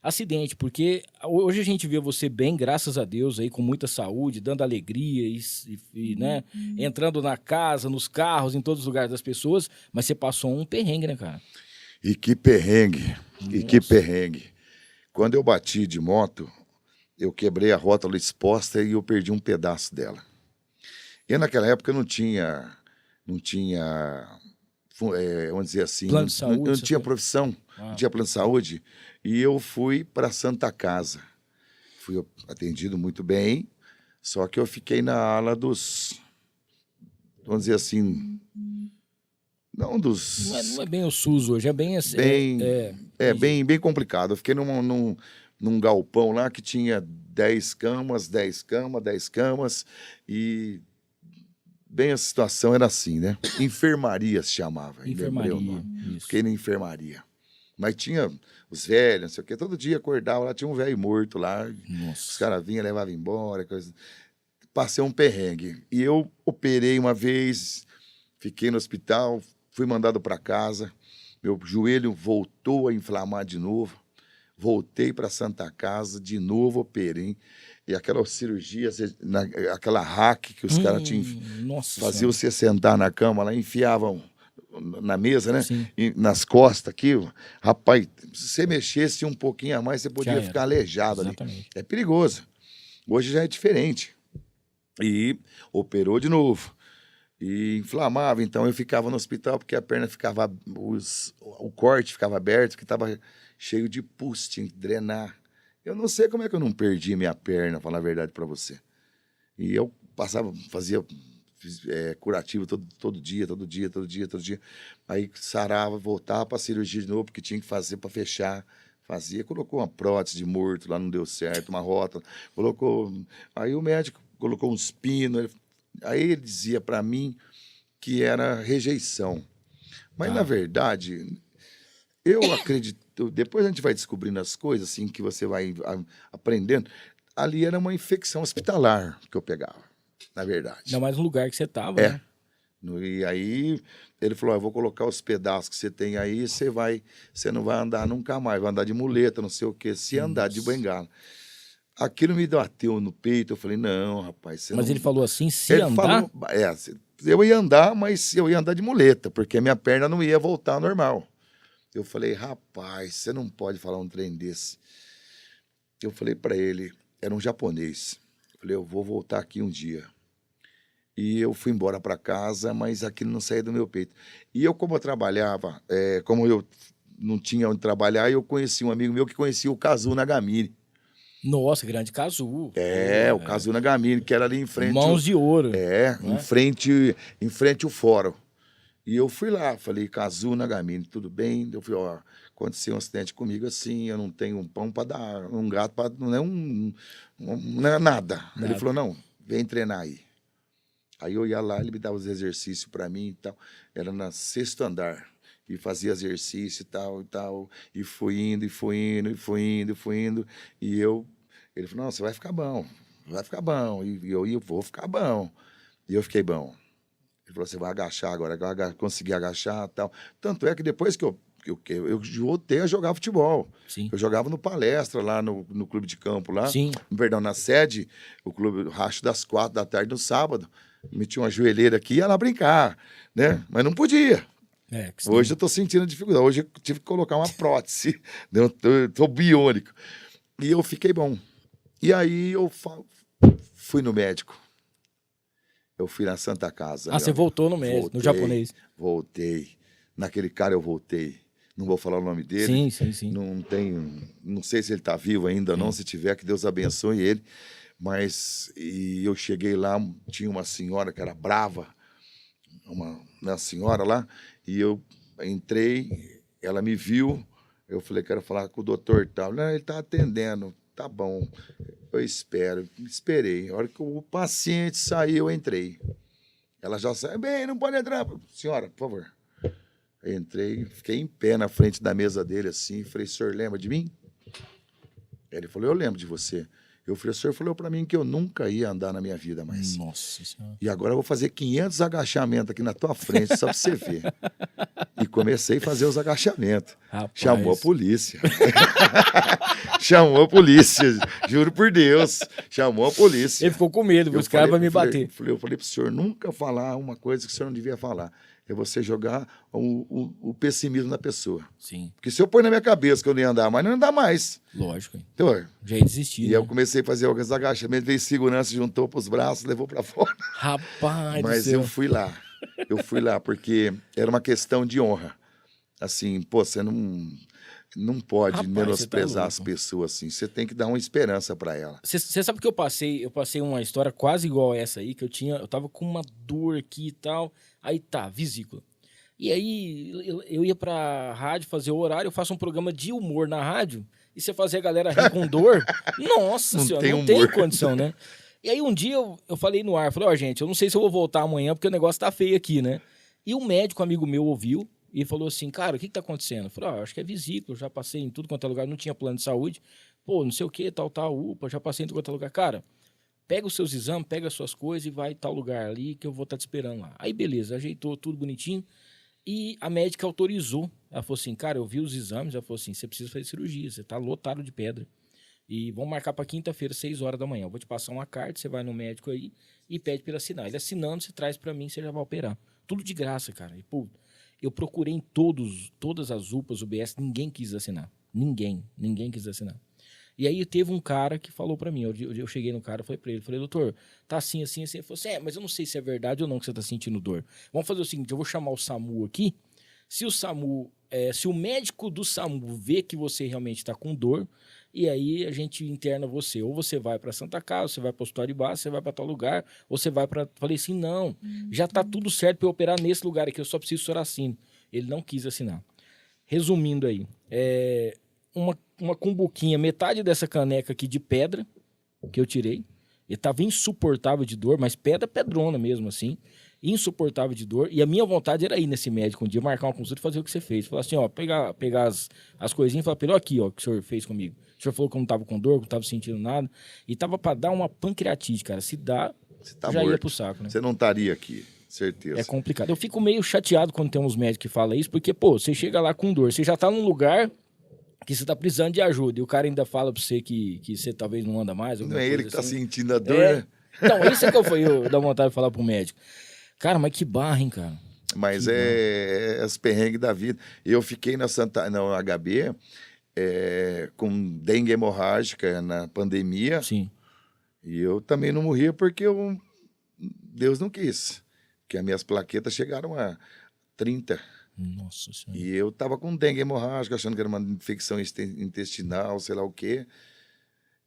acidente, porque hoje a gente vê você bem, graças a Deus, aí com muita saúde, dando alegria né, entrando na casa, nos carros, em todos os lugares das pessoas, mas você passou um perrengue, né, cara? E que perrengue, que perrengue. Quando eu bati de moto, eu quebrei a rótula exposta e eu perdi um pedaço dela. E naquela época não tinha vamos dizer assim, plano de saúde, não tinha profissão, não tinha plano de saúde. E eu fui para Santa Casa. Fui atendido muito bem, só que eu fiquei na ala dos, vamos dizer assim, não dos... Não é bem o SUS hoje, é bem assim... bem complicado. Eu fiquei num galpão lá que tinha 10 camas, e... Bem, a situação era assim, né? Enfermaria se chamava. Enfermaria, Fiquei na enfermaria. Mas tinha os velhos, não sei o quê. Todo dia acordava lá, tinha um velho morto lá. Nossa. Os caras vinham, levavam embora. Coisa. Passei um perrengue. E eu operei uma vez, fiquei no hospital, fui mandado para casa. Meu joelho voltou a inflamar de novo. Voltei para Santa Casa, de novo operei. E aquela cirurgia, aquela hack que os caras faziam você sentar na cama lá, enfiavam na mesa, né? E nas costas aqui, rapaz, se você mexesse um pouquinho a mais, você podia ficar aleijado ali. É perigoso. Hoje já é diferente. E operou de novo. E inflamava, então eu ficava no hospital porque a perna ficava, o corte ficava aberto, porque estava cheio de pus, tinha que drenar. Eu não sei como é que eu não perdi minha perna, falar a verdade para você. E eu fazia curativo todo dia. Aí sarava, voltava para a cirurgia de novo, porque tinha que fazer para fechar. Fazia, colocou uma prótese de morto, lá não deu certo, uma rótula. Aí o médico colocou uns pinos. Aí ele dizia para mim que era rejeição. Mas, na verdade, eu acredito... Depois a gente vai descobrindo as coisas, assim, que você vai aprendendo. Ali era uma infecção hospitalar que eu pegava, na verdade. Ainda mais no lugar que você estava, né? E aí ele falou, eu vou colocar os pedaços que você tem aí, você não vai andar nunca mais, vai andar de muleta, não sei o quê, se andar de bengala. Aquilo me bateu no peito, eu falei, não, rapaz... Você mas não... ele falou assim, se andar? Eu ia andar, mas eu ia andar de muleta, porque a minha perna não ia voltar ao normal. Eu falei, rapaz, você não pode falar um trem desse. Eu falei para ele, era um japonês. Eu falei, eu vou voltar aqui um dia. E eu fui embora para casa, mas aquilo não saía do meu peito. E eu, como eu trabalhava, como eu não tinha onde trabalhar, eu conheci um amigo meu que conhecia o Kazu Nagamine. Nossa, grande Kazu. O Kazu Nagamine, que era ali em frente... Mãos de ouro. Em frente ao fórum. E eu fui lá, falei, Kazu Nagamine, tudo bem? Eu falei, aconteceu um acidente comigo assim, eu não tenho um pão para dar, um gato para... Não é nada. Ele falou, não, vem treinar aí. Aí eu ia lá, ele me dava os exercícios para mim e tal. Era no 6º andar. E fazia exercício e tal. E fui indo. E ele falou, não, você vai ficar bom. E eu vou ficar bom. E eu fiquei bom. Ele falou, você vai agachar agora, consegui agachar e tal. Tanto é que depois que eu voltei a jogar futebol. Sim. Eu jogava no Palestra, lá no clube de campo, lá. Sim. Perdão, na sede, o clube Racho das 4 da tarde no sábado. Metia uma joelheira aqui e ia lá brincar, né? Mas não podia. Hoje eu tô sentindo dificuldade. Hoje eu tive que colocar uma prótese. Eu tô biônico. E eu fiquei bom. E aí eu fui no médico. Eu fui na Santa Casa. Você voltou no médico, no japonês. Voltei. Naquele cara eu voltei. Não vou falar o nome dele. Sim. Não sei se ele tá vivo ainda ou não. Se tiver, que Deus abençoe ele. Mas eu cheguei lá, tinha uma senhora que era brava, uma senhora lá, e eu entrei, ela me viu, eu falei, quero falar com o doutor tal. Não, ele está atendendo, tá bom, eu esperei. A hora que o paciente saiu, eu entrei. Ela já saiu, bem, não pode entrar. Senhora, por favor. Eu entrei, fiquei em pé na frente da mesa dele, assim, falei, o senhor lembra de mim? Ele falou, eu lembro de você. O professor falou para mim que eu nunca ia andar na minha vida mais. Nossa Senhora. E agora eu vou fazer 500 agachamentos aqui na tua frente, só para você ver. E comecei a fazer os agachamentos. Rapaz. Chamou a polícia. Chamou a polícia, juro por Deus. Chamou a polícia. Ele ficou com medo, os caras vão me bater. Eu falei para o senhor nunca falar uma coisa que o senhor não devia falar. É você jogar o pessimismo na pessoa. Sim. Porque se eu pôr na minha cabeça que eu não ia andar mais, não ia andar mais. Lógico. Então, já ia desistir. E eu comecei a fazer alguns agachamentos, veio segurança, juntou para os braços, levou para fora. Rapaz Mas do céu. eu fui lá, porque era uma questão de honra. Assim, você não pode menosprezar as pessoas assim. Você tem que dar uma esperança para ela. Você sabe que eu passei uma história quase igual a essa aí, que eu tava com uma dor aqui e tal. Aí vesícula. E aí eu ia pra rádio fazer o horário, eu faço um programa de humor na rádio, e você fazer a galera rir com dor, nossa senhora, não tem condição, né? E aí um dia eu falei no ar, falei, gente, eu não sei se eu vou voltar amanhã, porque o negócio tá feio aqui, né? E um médico amigo meu ouviu e falou assim, cara, o que tá acontecendo? Eu falei, acho que é vesícula, já passei em tudo quanto é lugar, não tinha plano de saúde. Pô, não sei o que, tal, UPA, já passei em tudo quanto é lugar. Cara, pega os seus exames, pega as suas coisas e vai tal lugar ali que eu vou estar te esperando lá. Aí, beleza, ajeitou tudo bonitinho. E a médica autorizou. Ela falou assim, cara, eu vi os exames. Ela falou assim, você precisa fazer cirurgia, você tá lotado de pedra. E vamos marcar para quinta-feira, 6 horas da manhã. Eu vou te passar uma carta, você vai no médico aí e pede para ele assinar. Ele assinando, você traz para mim, você já vai operar. Tudo de graça, cara. E, pô, eu procurei em todas as UPAs, UBS, ninguém quis assinar. Ninguém quis assinar. E aí teve um cara que falou pra mim, eu cheguei no cara, falei pra ele, doutor, tá assim. Ele falou assim, mas eu não sei se é verdade ou não que você tá sentindo dor. Vamos fazer o seguinte, eu vou chamar o SAMU aqui, se o médico do SAMU vê que você realmente tá com dor, e aí a gente interna você, ou você vai pra Santa Casa, você vai pro hospital de base, você vai pra tal lugar, ou você vai pra... Falei assim, não, já tá tudo certo pra eu operar nesse lugar aqui, eu só preciso Soracino. Ele não quis assinar. Resumindo aí, uma cumbuquinha, metade dessa caneca aqui de pedra, que eu tirei. Ele tava insuportável de dor, mas pedrona mesmo, assim. Insuportável de dor. E a minha vontade era ir nesse médico um dia, marcar uma consulta e fazer o que você fez. Falar assim, ó, pegar as coisinhas e falar pra ele, ó, aqui, ó, o que o senhor fez comigo. O senhor falou que eu não tava com dor, que não tava sentindo nada. E tava pra dar uma pancreatite, cara. Se dá, tá já morto. ia pro saco, né? Você não estaria aqui, certeza. É complicado. Eu fico meio chateado quando tem uns médicos que falam isso, porque, pô, você chega lá com dor, você já tá num lugar que você tá precisando de ajuda, e o cara ainda fala pra você que você talvez não anda mais. Não é ele que tá assim. sentindo a dor, né? Então, isso é que eu dá vontade de falar pro médico. Cara, mas que barra, hein, cara? Mas é os perrengues da vida. Eu fiquei na HB com dengue hemorrágica na pandemia. Sim. E eu também não morria porque Deus não quis. Porque as minhas plaquetas chegaram a 30. Nossa Senhora. E eu tava com dengue hemorrágica, achando que era uma infecção intestinal, sei lá o quê.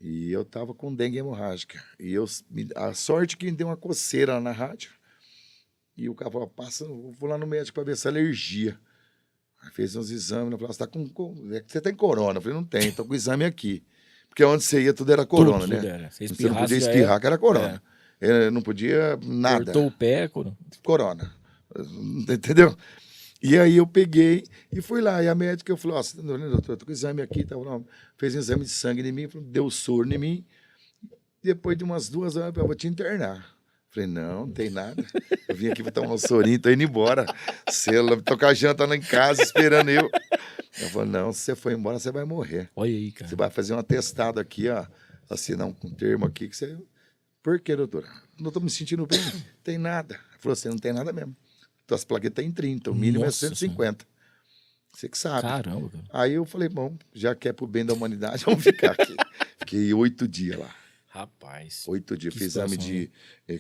E eu tava com dengue hemorrágica. E a sorte que me deu uma coceira lá na rádio. E o cara falou, eu vou lá no médico para ver essa alergia. Aí fez uns exames, falou, você tem corona? Eu falei, não tem, tô com o exame aqui. Porque onde você ia, tudo era corona, tudo né? era. Você não podia espirrar, que era corona. Eu não podia nada. Cortou o pé, corona. Entendeu? E aí eu peguei e fui lá. E a médica falou, você tá doendo, doutor? Tô com o exame aqui. Fez um exame de sangue em mim, deu soro em mim. Depois de umas 2 horas, eu vou te internar. Falei, não tem nada. Eu vim aqui pra tomar um sorinho, tô indo embora. Tô com a janta lá em casa, esperando eu. Ela falou, não, se você for embora, você vai morrer. Olha aí, cara. Você vai fazer um atestado aqui, ó. Assinar um termo aqui que você... Por quê, doutora? Não tô me sentindo bem. Tem nada. Ela falou assim, não tem nada mesmo. Tuas plaquetas tem 30, o mínimo é 150. Você que sabe. Caramba, cara. Aí eu falei, bom, já que é pro bem da humanidade, vamos ficar aqui. Fiquei 8 dias lá. Rapaz. 8 dias. Fiz exame de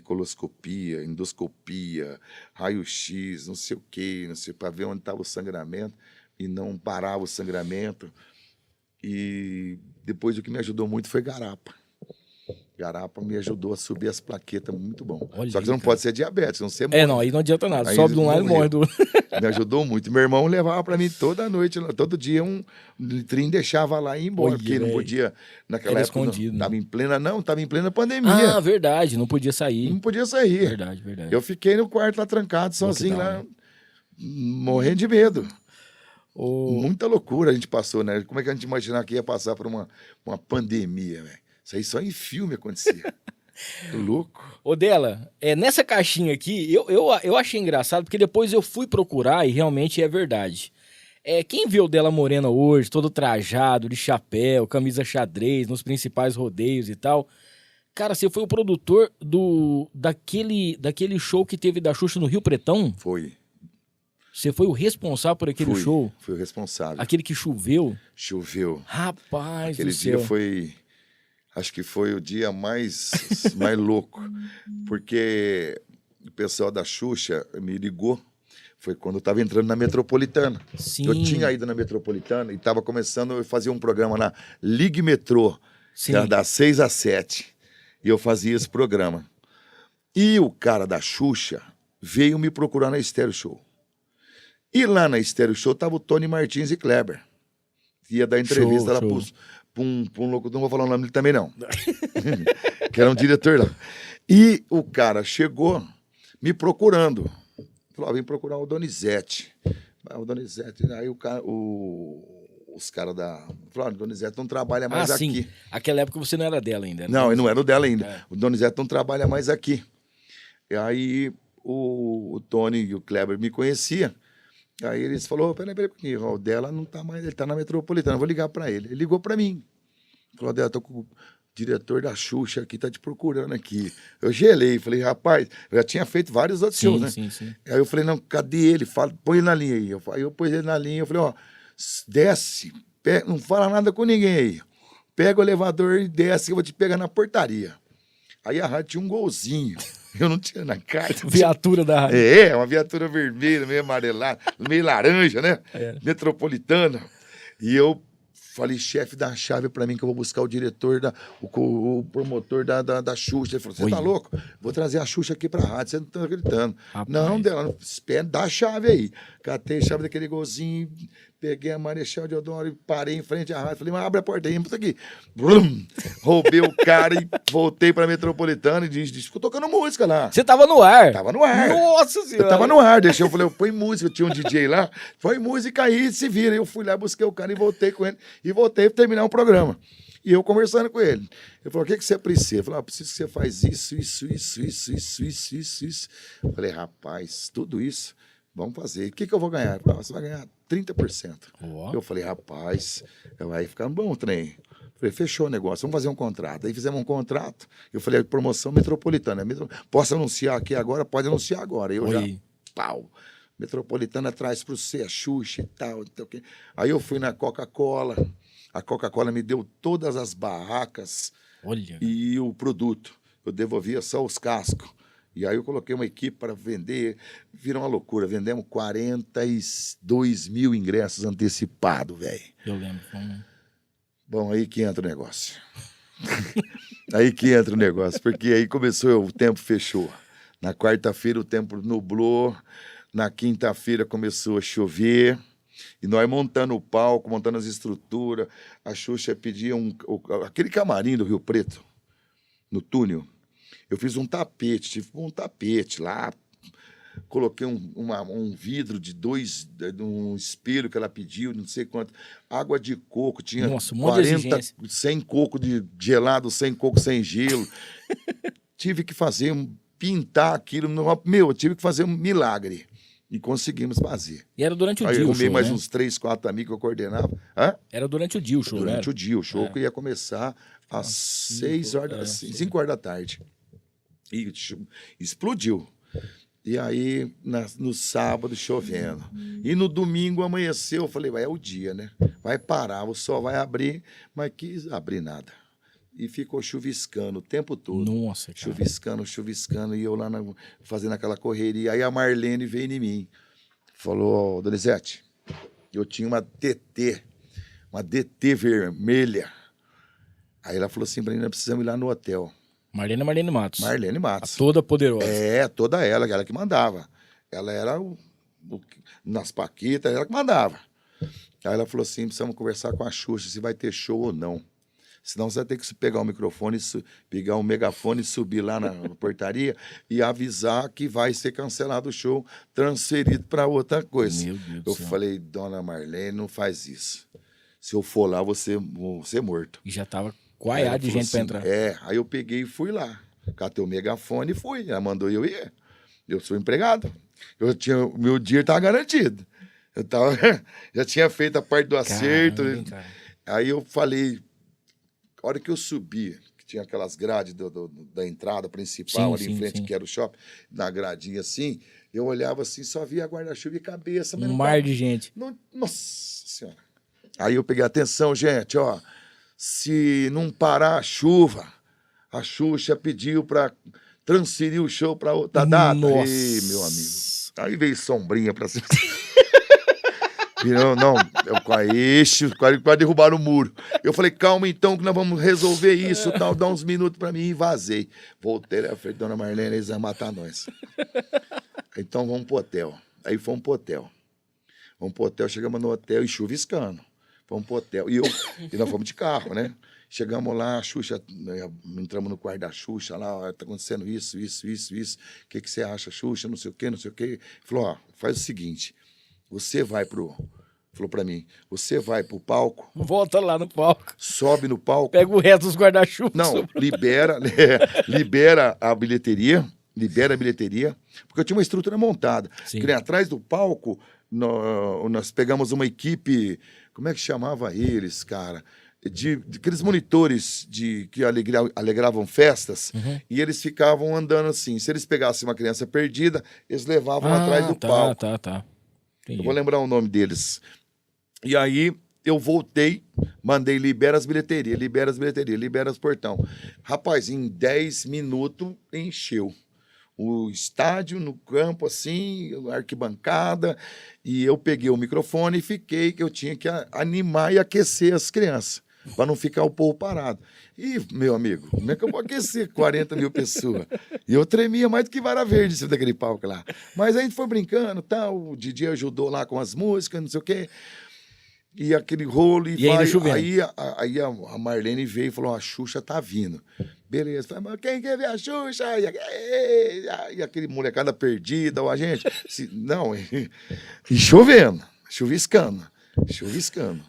coloscopia, endoscopia, raio-x, não sei o quê, não sei, para ver onde estava o sangramento e não parava o sangramento. E depois o que me ajudou muito foi garapa. Garapa me ajudou a subir as plaquetas, muito bom. Olha Só que você não pode ser diabético, não ser morre. Não, aí não adianta nada. Aí sobe de um lado e morre do outro. Me ajudou muito. Meu irmão levava pra mim toda noite, todo dia um litrinho, deixava lá e ia embora, porque não podia, naquela Era época, escondido, tava em plena pandemia. Ah, verdade, não podia sair. Não podia sair. Verdade. Eu fiquei no quarto lá trancado, sozinho lá, morrendo de medo. Muita loucura a gente passou, né? Como é que a gente imaginava que ia passar por uma pandemia, velho? Isso aí só em filme acontecia. Louco. Ô, Dela, nessa caixinha aqui, eu achei engraçado, porque depois eu fui procurar e realmente é verdade. Quem vê o Dela Morena hoje, todo trajado, de chapéu, camisa xadrez, nos principais rodeios e tal, cara, você foi o produtor daquele show que teve da Xuxa no Rio Pretão? Foi. Você foi o responsável por aquele show? Fui o responsável. Aquele que choveu? Choveu. Rapaz aquele do céu. Dia foi... Acho que foi o dia mais louco, porque o pessoal da Xuxa me ligou, foi quando eu estava entrando na Metropolitana. Sim. Eu tinha ido na Metropolitana e estava começando a fazer um programa na Ligue Metrô, que era das 6 às 7, e eu fazia esse programa. E o cara da Xuxa veio me procurar na Estéreo Show. E lá na Estéreo Show estava o Tony Martins e Kleber, que ia dar entrevista lá para um locutor, não vou falar o nome dele também não, que era um diretor lá. E o cara chegou me procurando, falou, vim procurar o Donizete. O Donizete, aí os caras falaram, o Donizete não trabalha mais aqui. Sim. Aquela época você não era dela ainda. Né? Não, ele não era o dela ainda. É. O Donizete não trabalha mais aqui. E aí o Tony e o Kleber me conheciam. Aí eles falaram, peraí, o dela não tá mais, ele tá na Metropolitana, eu vou ligar pra ele. Ele ligou pra mim. Falou, Dela, tô com o diretor da Xuxa aqui, tá te procurando aqui. Eu gelei, falei, rapaz, eu já tinha feito vários outros shows, né? Sim. Aí eu falei, não, cadê ele? Põe ele na linha aí. Aí eu pus ele na linha, eu falei, ó, desce, não fala nada com ninguém aí. Pega o elevador e desce, que eu vou te pegar na portaria. Aí a rádio tinha um golzinho. Eu não tinha na carta. Viatura da rádio. Uma viatura vermelha, meio amarelada, meio laranja, né? Metropolitana. E eu falei, chefe, dá a chave pra mim que eu vou buscar o diretor, o promotor da Xuxa. Ele falou, você tá louco? Vou trazer a Xuxa aqui pra rádio, você não tá acreditando. Rapaz. Não, Dela, espera, dá a chave aí. Catei a chave daquele golzinho, peguei a Marechal Deodoro e parei em frente à rádio. Falei, mas abre a porta aí, isso aqui. Brum, roubei o cara e voltei pra Metropolitana e ficou tocando música lá. Você tava no ar? Tava no ar. Nossa Senhora. Eu tava no ar, eu falei, põe música, tinha um DJ lá, põe música aí, se vira. Eu fui lá, busquei o cara e voltei com ele. E voltei pra terminar o programa. E eu conversando com ele. Ele falou, o que você precisa? Eu falei, preciso que você faz isso. Eu falei, rapaz, tudo isso, vamos fazer. O que eu vou ganhar? Ele falou, você vai ganhar 30%. Uau. Eu falei, rapaz, vai ficar bom o trem. Eu falei, fechou o negócio, vamos fazer um contrato. Aí fizemos um contrato. Eu falei, promoção metropolitana. Posso anunciar aqui agora? Pode anunciar agora. Eu já, pau. Metropolitana traz para você a Xuxa e tal. Aí eu fui na Coca-Cola. A Coca-Cola me deu todas as barracas e o produto. Eu devolvia só os cascos. E aí eu coloquei uma equipe para vender. Virou uma loucura. Vendemos 42 mil ingressos antecipados, velho. Eu lembro. Bom, aí que entra o negócio. Porque aí começou, o tempo fechou. Na quarta-feira o tempo nublou. Na quinta-feira começou a chover. E nós montando o palco, montando as estruturas. A Xuxa pedia aquele camarim do Rio Preto, no túnel. Eu fiz um tapete lá. Coloquei um vidro de um espelho que ela pediu, não sei quanto. Água de coco, tinha 40, 100 coco de gelado, 100 coco sem gelo. Tive que pintar aquilo. Eu tive que fazer um milagre. E conseguimos fazer. E era durante o dia o show, eu arrumei mais uns 3, 4 amigos que eu coordenava. Era durante o dia o show, Durante o dia, o show que ia começar às 5 horas da tarde. E explodiu. E aí, no sábado, chovendo. E no domingo amanheceu, eu falei, é o dia, né? Vai parar, o sol vai abrir, mas quis abrir nada. E ficou chuviscando o tempo todo. Nossa, cara. Chuviscando, e eu lá fazendo aquela correria. Aí a Marlene veio em mim. Falou, Donizete, eu tinha uma DT vermelha. Aí ela falou assim pra mim, nós precisamos ir lá no hotel. Marlene Matos. Marlene Matos. A toda poderosa. Toda ela que mandava. Ela era nas paquitas, ela que mandava. Aí ela falou assim, precisamos conversar com a Xuxa, se vai ter show ou não. Senão você vai ter que pegar o microfone, pegar o megafone, subir lá na portaria e avisar que vai ser cancelado o show, transferido para outra coisa. Meu Deus eu do céu. Falei, dona Marlene, não faz isso. Se eu for lá, vou ser morto. E já tava coaiado de gente para entrar. Aí eu peguei e fui lá. Catei o megafone e fui. Ela mandou eu ir. Eu sou empregado. Meu dia estava garantido. Já tinha feito a parte do acerto. Cara. Aí eu falei, a hora que eu subi, que tinha aquelas grades da entrada principal ali em frente, que era o shopping, na gradinha assim, eu olhava assim, só via guarda-chuva e cabeça. Um mar de gente. Nossa Senhora. Aí eu peguei, atenção, gente, ó, se não parar a chuva, a Xuxa pediu para transferir o show para outra data. Nossa. Ei, meu amigo. Aí veio sombrinha para cima. Não, quase derrubaram o muro. Eu falei, calma então, que nós vamos resolver isso, tal, dá uns minutos pra mim, e vazei. Voltei, eu falei, dona Marlene, eles vão matar nós. Então vamos pro hotel. Aí fomos pro hotel. Chegamos no hotel e chuviscando. Fomos pro hotel. E nós fomos de carro, né? Chegamos lá, a Xuxa, entramos no quarto da Xuxa, lá, tá acontecendo isso. O que você acha, Xuxa? Não sei o quê. Falou, ó, faz o seguinte, você vai pro... Falou pra mim, você vai pro palco, Volta lá no palco. sobe no palco. Pega o resto dos guarda-chuvas. Não, libera a bilheteria, porque eu tinha uma estrutura montada. Sim. Que nem atrás do palco, nós pegamos uma equipe, como é que chamava eles, cara? De aqueles monitores que alegravam festas, e eles ficavam andando assim. Se eles pegassem uma criança perdida, eles levavam atrás do palco. Tá. Entendi. Eu vou lembrar o nome deles. E aí eu voltei, mandei libera as bilheterias, libera os portão. Rapaz, em 10 minutos encheu. O estádio no campo, assim, a arquibancada, e eu peguei o microfone e fiquei que eu tinha que animar e aquecer as crianças, para não ficar o povo parado. E, meu amigo, como é que eu vou aquecer 40 mil pessoas? E eu tremia mais do que vara verde em cima daquele palco lá. Mas a gente foi brincando, tal, o Didi ajudou lá com as músicas, não sei o quê. E aquele rolo, E ainda chovendo. Aí a Marlene veio e falou, a Xuxa tá vindo. Beleza, falei, mas quem quer ver a Xuxa? E aquele molecada perdida, a gente... Não, e chovendo, chuviscando.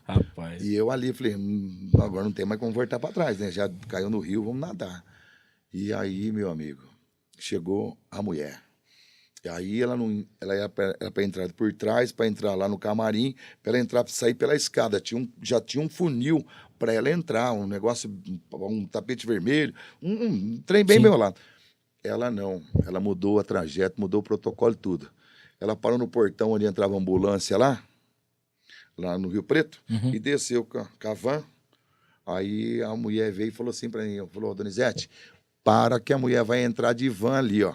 Rapaz. E eu ali falei, agora não tem mais como voltar para trás, né? Já caiu no rio, vamos nadar. E aí, meu amigo, chegou a mulher. E aí ela era para entrar por trás, para entrar lá no camarim, para ela sair pela escada. Já tinha um funil para ela entrar, um negócio, um tapete vermelho, um trem bem meu lado. Ela não, ela mudou a trajeto, mudou o protocolo e tudo. Ela parou no portão onde entrava a ambulância lá no Rio Preto, e desceu com a van. Aí a mulher veio e falou assim para mim, falou, Donizete, para que a mulher vai entrar de van ali, ó.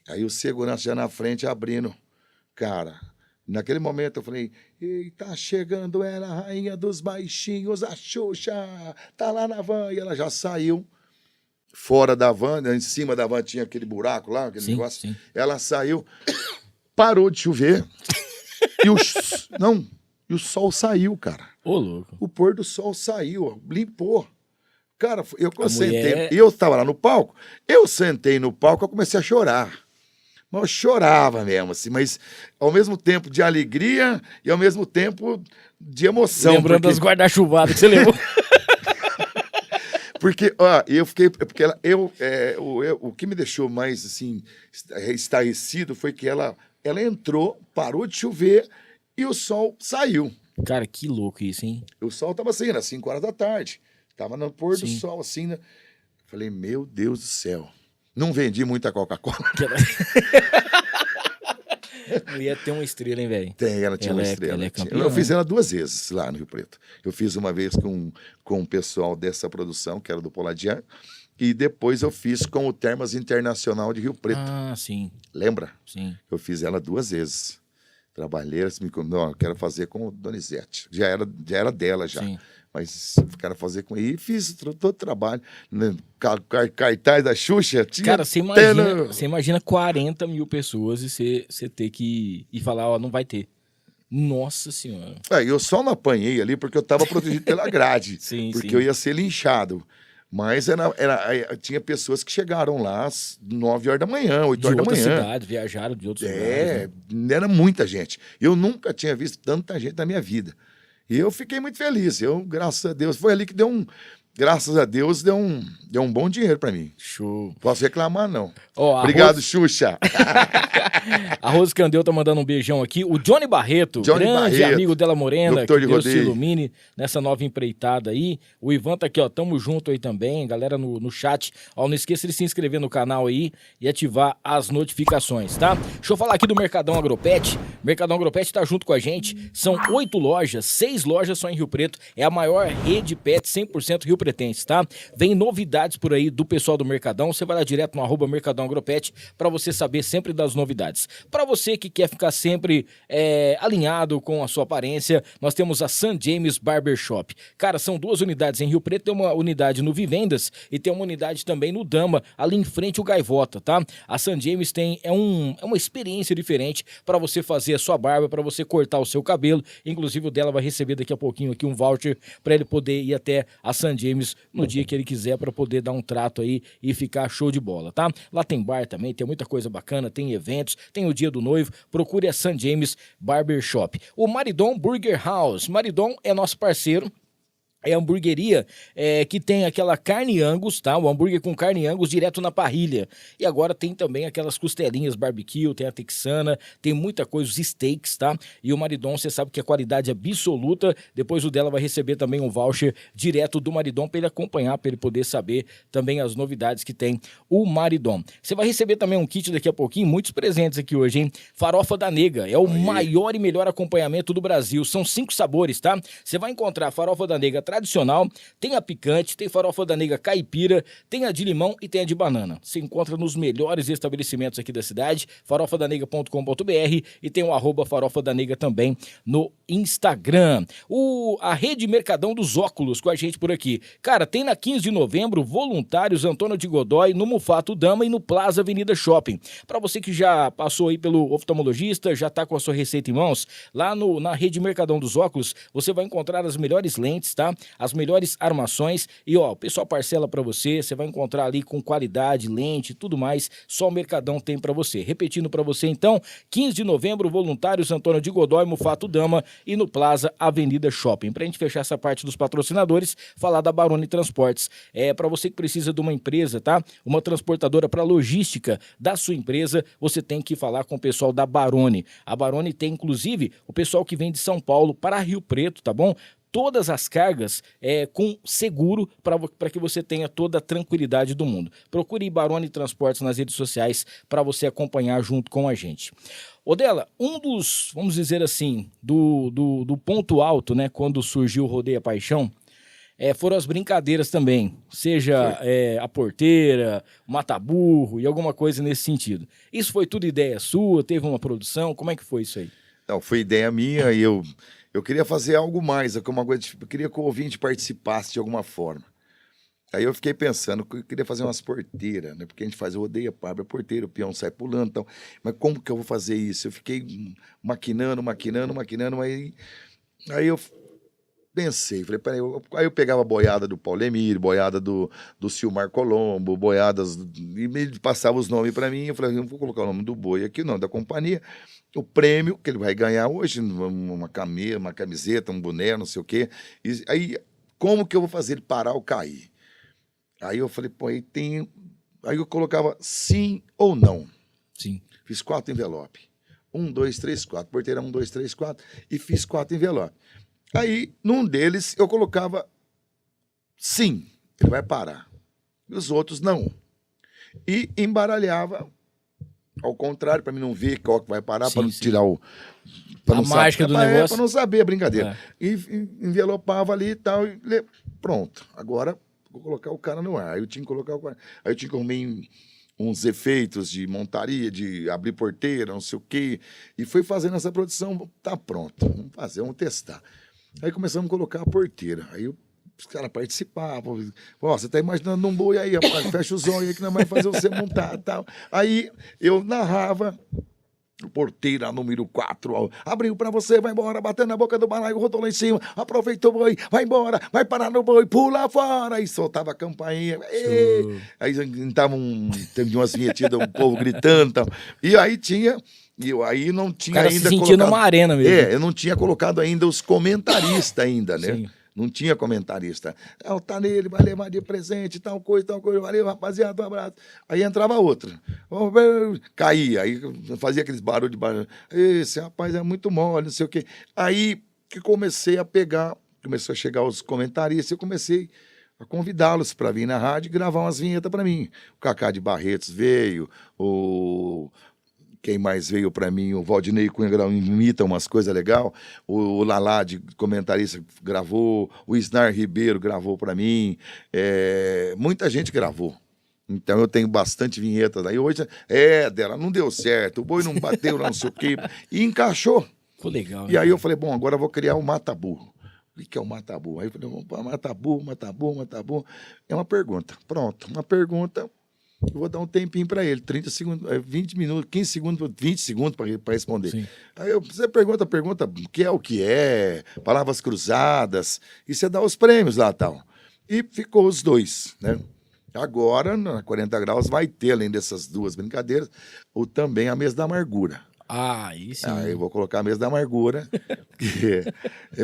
Aí o segurança já na frente abrindo. Cara, naquele momento eu falei, eita, chegando ela, a rainha dos baixinhos, a Xuxa, tá lá na van. E ela já saiu fora da van, em cima da van tinha aquele buraco lá, aquele negócio. Sim. Ela saiu, parou de chover, e o sol saiu, cara. Ô, louco. O pôr do sol saiu, ó, limpou. Cara, eu sentei, eu estava lá no palco, eu sentei no palco, eu comecei a chorar. Mas eu chorava mesmo, assim, mas ao mesmo tempo de alegria e ao mesmo tempo de emoção. Lembrando das guarda-chuvadas que você levou. Porque, ó, eu fiquei. Porque o que me deixou mais, assim, estarrecido foi que ela entrou, parou de chover e o sol saiu. Cara, que louco isso, hein? O sol tava assim, às 5 horas da tarde. Tava no pôr do sol, assim, né? Falei, meu Deus do céu. Não vendi muita Coca-Cola. Não ia ter uma estrela, hein, velho? Tem, ela tinha uma estrela. Ela é campeã, eu fiz ela 2 vezes lá no Rio Preto. Eu fiz uma vez com o pessoal dessa produção, que era do Poladian, e depois eu fiz com o Termas Internacional de Rio Preto. Ah, sim. Lembra? Sim. Eu fiz ela 2 vezes. Trabalhei, não, eu quero fazer com o Donizete. Já era dela, já. Sim. Mas quero fazer com ele. E fiz todo o trabalho. Né? Cartaz da Xuxa. Cara, você imagina 40 mil pessoas e você ter que ir falar, ó, não vai ter. Nossa Senhora. Eu só não apanhei ali porque eu estava protegido pela grade. Porque eu ia ser linchado. Mas tinha pessoas que chegaram lá às 9 horas da manhã, 8 horas da manhã. De outra cidade, viajaram de outros lugares. Né? Era muita gente. Eu nunca tinha visto tanta gente na minha vida. E eu fiquei muito feliz. Graças a Deus, foi ali que graças a Deus, deu um bom dinheiro pra mim. Show. Posso reclamar, não. Obrigado, Xuxa. A Rose Candeu tá mandando um beijão aqui. O Johnny Barreto, grande amigo dela Morena, que Deus se ilumine nessa nova empreitada aí. O Ivan tá aqui, ó, tamo junto aí também, galera no chat. Ó, não esqueça de se inscrever no canal aí e ativar as notificações, tá? Deixa eu falar aqui do Mercadão Agropet. O Mercadão Agropet tá junto com a gente. São 8 lojas, 6 lojas só em Rio Preto. É a maior rede pet 100% Rio Pretense, tá? Vem novidades por aí do pessoal do Mercadão. Você vai lá direto no @Mercadão Agropet para você saber sempre das novidades. Para você que quer ficar sempre alinhado com a sua aparência, nós temos a St. James Barbershop. Cara, são 2 unidades em Rio Preto, tem uma unidade no Vivendas e tem uma unidade também no Dama, ali em frente ao Gaivota, tá? A St. James é uma experiência diferente para você fazer a sua barba, para você cortar o seu cabelo. Inclusive o dela vai receber daqui a pouquinho aqui um voucher para ele poder ir até a St. James James no dia que ele quiser para poder dar um trato aí e ficar show de bola, tá? Lá tem bar também, tem muita coisa bacana, tem eventos, tem o dia do noivo, procure a St. James Barbershop. O Maridon Burger House, Maridon é nosso parceiro. É a hamburgueria que tem aquela carne Angus, tá? O hambúrguer com carne Angus direto na parrilha. E agora tem também aquelas costelinhas barbecue, tem a texana, tem muita coisa, os steaks, tá? E o Maridon, você sabe que é qualidade absoluta. Depois o dela vai receber também um voucher direto do Maridon para ele acompanhar, para ele poder saber também as novidades que tem o Maridon. Você vai receber também um kit daqui a pouquinho, muitos presentes aqui hoje, hein? Farofa da Nega, é o maior e melhor acompanhamento do Brasil. São 5 sabores, tá? Você vai encontrar a Farofa da Nega tradicional, tem a picante, tem farofa da nega caipira, tem a de limão e tem a de banana. Você encontra nos melhores estabelecimentos aqui da cidade, farofadanega.com.br, e tem o @farofa da nega também no Instagram. A Rede Mercadão dos Óculos com a gente por aqui. Cara, tem na 15 de novembro, voluntários Antônio de Godói, no Mufato Dama e no Plaza Avenida Shopping. Para você que já passou aí pelo oftalmologista, já tá com a sua receita em mãos, lá na Rede Mercadão dos Óculos, você vai encontrar as melhores lentes, tá? As melhores armações e, ó, o pessoal parcela pra você vai encontrar ali com qualidade, lente, tudo mais, só o Mercadão tem pra você. Repetindo pra você, então, 15 de novembro, voluntários Antônio de Godói, Mufato Dama e no Plaza Avenida Shopping. Pra gente fechar essa parte dos patrocinadores, falar da Baroni Transportes. Pra você que precisa de uma empresa, tá? Uma transportadora pra logística da sua empresa, você tem que falar com o pessoal da Baroni. A Baroni tem, inclusive, o pessoal que vem de São Paulo para Rio Preto, tá bom? Todas as cargas com seguro para que você tenha toda a tranquilidade do mundo. Procure Baroni Transportes nas redes sociais para você acompanhar junto com a gente. Odela, um dos, vamos dizer assim, do ponto alto, né, quando surgiu o Rodeia Paixão, foram as brincadeiras também, seja a porteira, o mata-burro e alguma coisa nesse sentido. Isso foi tudo ideia sua? Teve uma produção? Como é que foi isso aí? Não, foi ideia minha e eu queria fazer algo mais, eu queria que o ouvinte participasse de alguma forma. Aí eu fiquei pensando que eu queria fazer umas porteiras, né? Porque a gente faz o rodeio, abre a porteira, o peão sai pulando e tal. Mas como que eu vou fazer isso? Eu fiquei maquinando, aí eu pensei, falei, peraí, aí eu pegava a boiada do Paulo Emílio, boiada do Silmar Colombo, boiadas, e ele passava os nomes para mim, eu falei, eu vou colocar o nome do boi aqui, o nome da companhia, o prêmio que ele vai ganhar hoje, uma camiseta, um boné, não sei o quê, e aí como que eu vou fazer ele parar ou cair? Aí eu falei, pô, aí eu colocava sim ou não. Sim. Fiz 4 envelopes. 1, 2, 3, 4. Porteira 1, 2, 3, 4. E fiz 4 envelopes. Aí, num deles, eu colocava sim, ele vai parar. E os outros, não. E embaralhava, ao contrário, para mim não ver qual que vai parar, para não tirar a mágica do negócio. Para não saber a brincadeira. E envelopava ali e tal, e pronto. Agora, vou colocar o cara no ar. Aí eu tinha que colocar o cara. Aí eu tinha que arrumar uns efeitos de montaria, de abrir porteira, não sei o quê. E foi fazendo essa produção, tá pronto. Vamos fazer, vamos testar. Aí começamos a colocar a porteira. Aí os caras participavam. Ó, você tá imaginando um boi aí, rapaz, fecha os olhos aí que nós vamos fazer você montar e tal. Aí eu narrava. Porteira número 4, abriu pra você, vai embora, batendo na boca do balaio, rodou lá em cima, aproveitou o boi, vai embora, vai parar no boi, pula fora, e soltava a campainha, aí teve umas vinhetinhas, o povo gritando e tal, e aí aí não tinha ainda se sentia numa arena mesmo. Eu não tinha colocado ainda os comentaristas ainda, né? Sim. Não tinha comentarista. Tá nele, vai levar de presente, tal coisa. Valeu, rapaziada, um abraço. Aí entrava outra. Caía, aí fazia aqueles barulhos de barulho. Esse rapaz é muito mole, não sei o quê. Aí que comecei a pegar, começou a chegar os comentaristas, eu comecei a convidá-los para vir na rádio e gravar umas vinhetas para mim. O Cacá de Barretos veio, quem mais veio para mim, o Valdinei Cunha imita umas coisas legais, o Lalá de comentarista gravou, o Isnar Ribeiro gravou para mim, muita gente gravou. Então eu tenho bastante vinhetas aí. Hoje, dela não deu certo, o boi não bateu, não sei o quê, e encaixou. Ficou legal. E aí eu falei, bom, agora eu vou criar o mata-burro. O que é o mata-burro? Aí eu falei, mata-burro. É uma pergunta. Pronto, uma pergunta. Eu vou dar um tempinho para ele, 30 segundos, 20 minutos, 15 segundos, 20 segundos para responder. Sim. Aí você pergunta o que é, palavras cruzadas, e você dá os prêmios lá e tal. E ficou os dois, né? Agora, na 40 graus, vai ter, além dessas duas brincadeiras, também a mesa da amargura. Ah, isso. Aí eu vou colocar a mesa da amargura.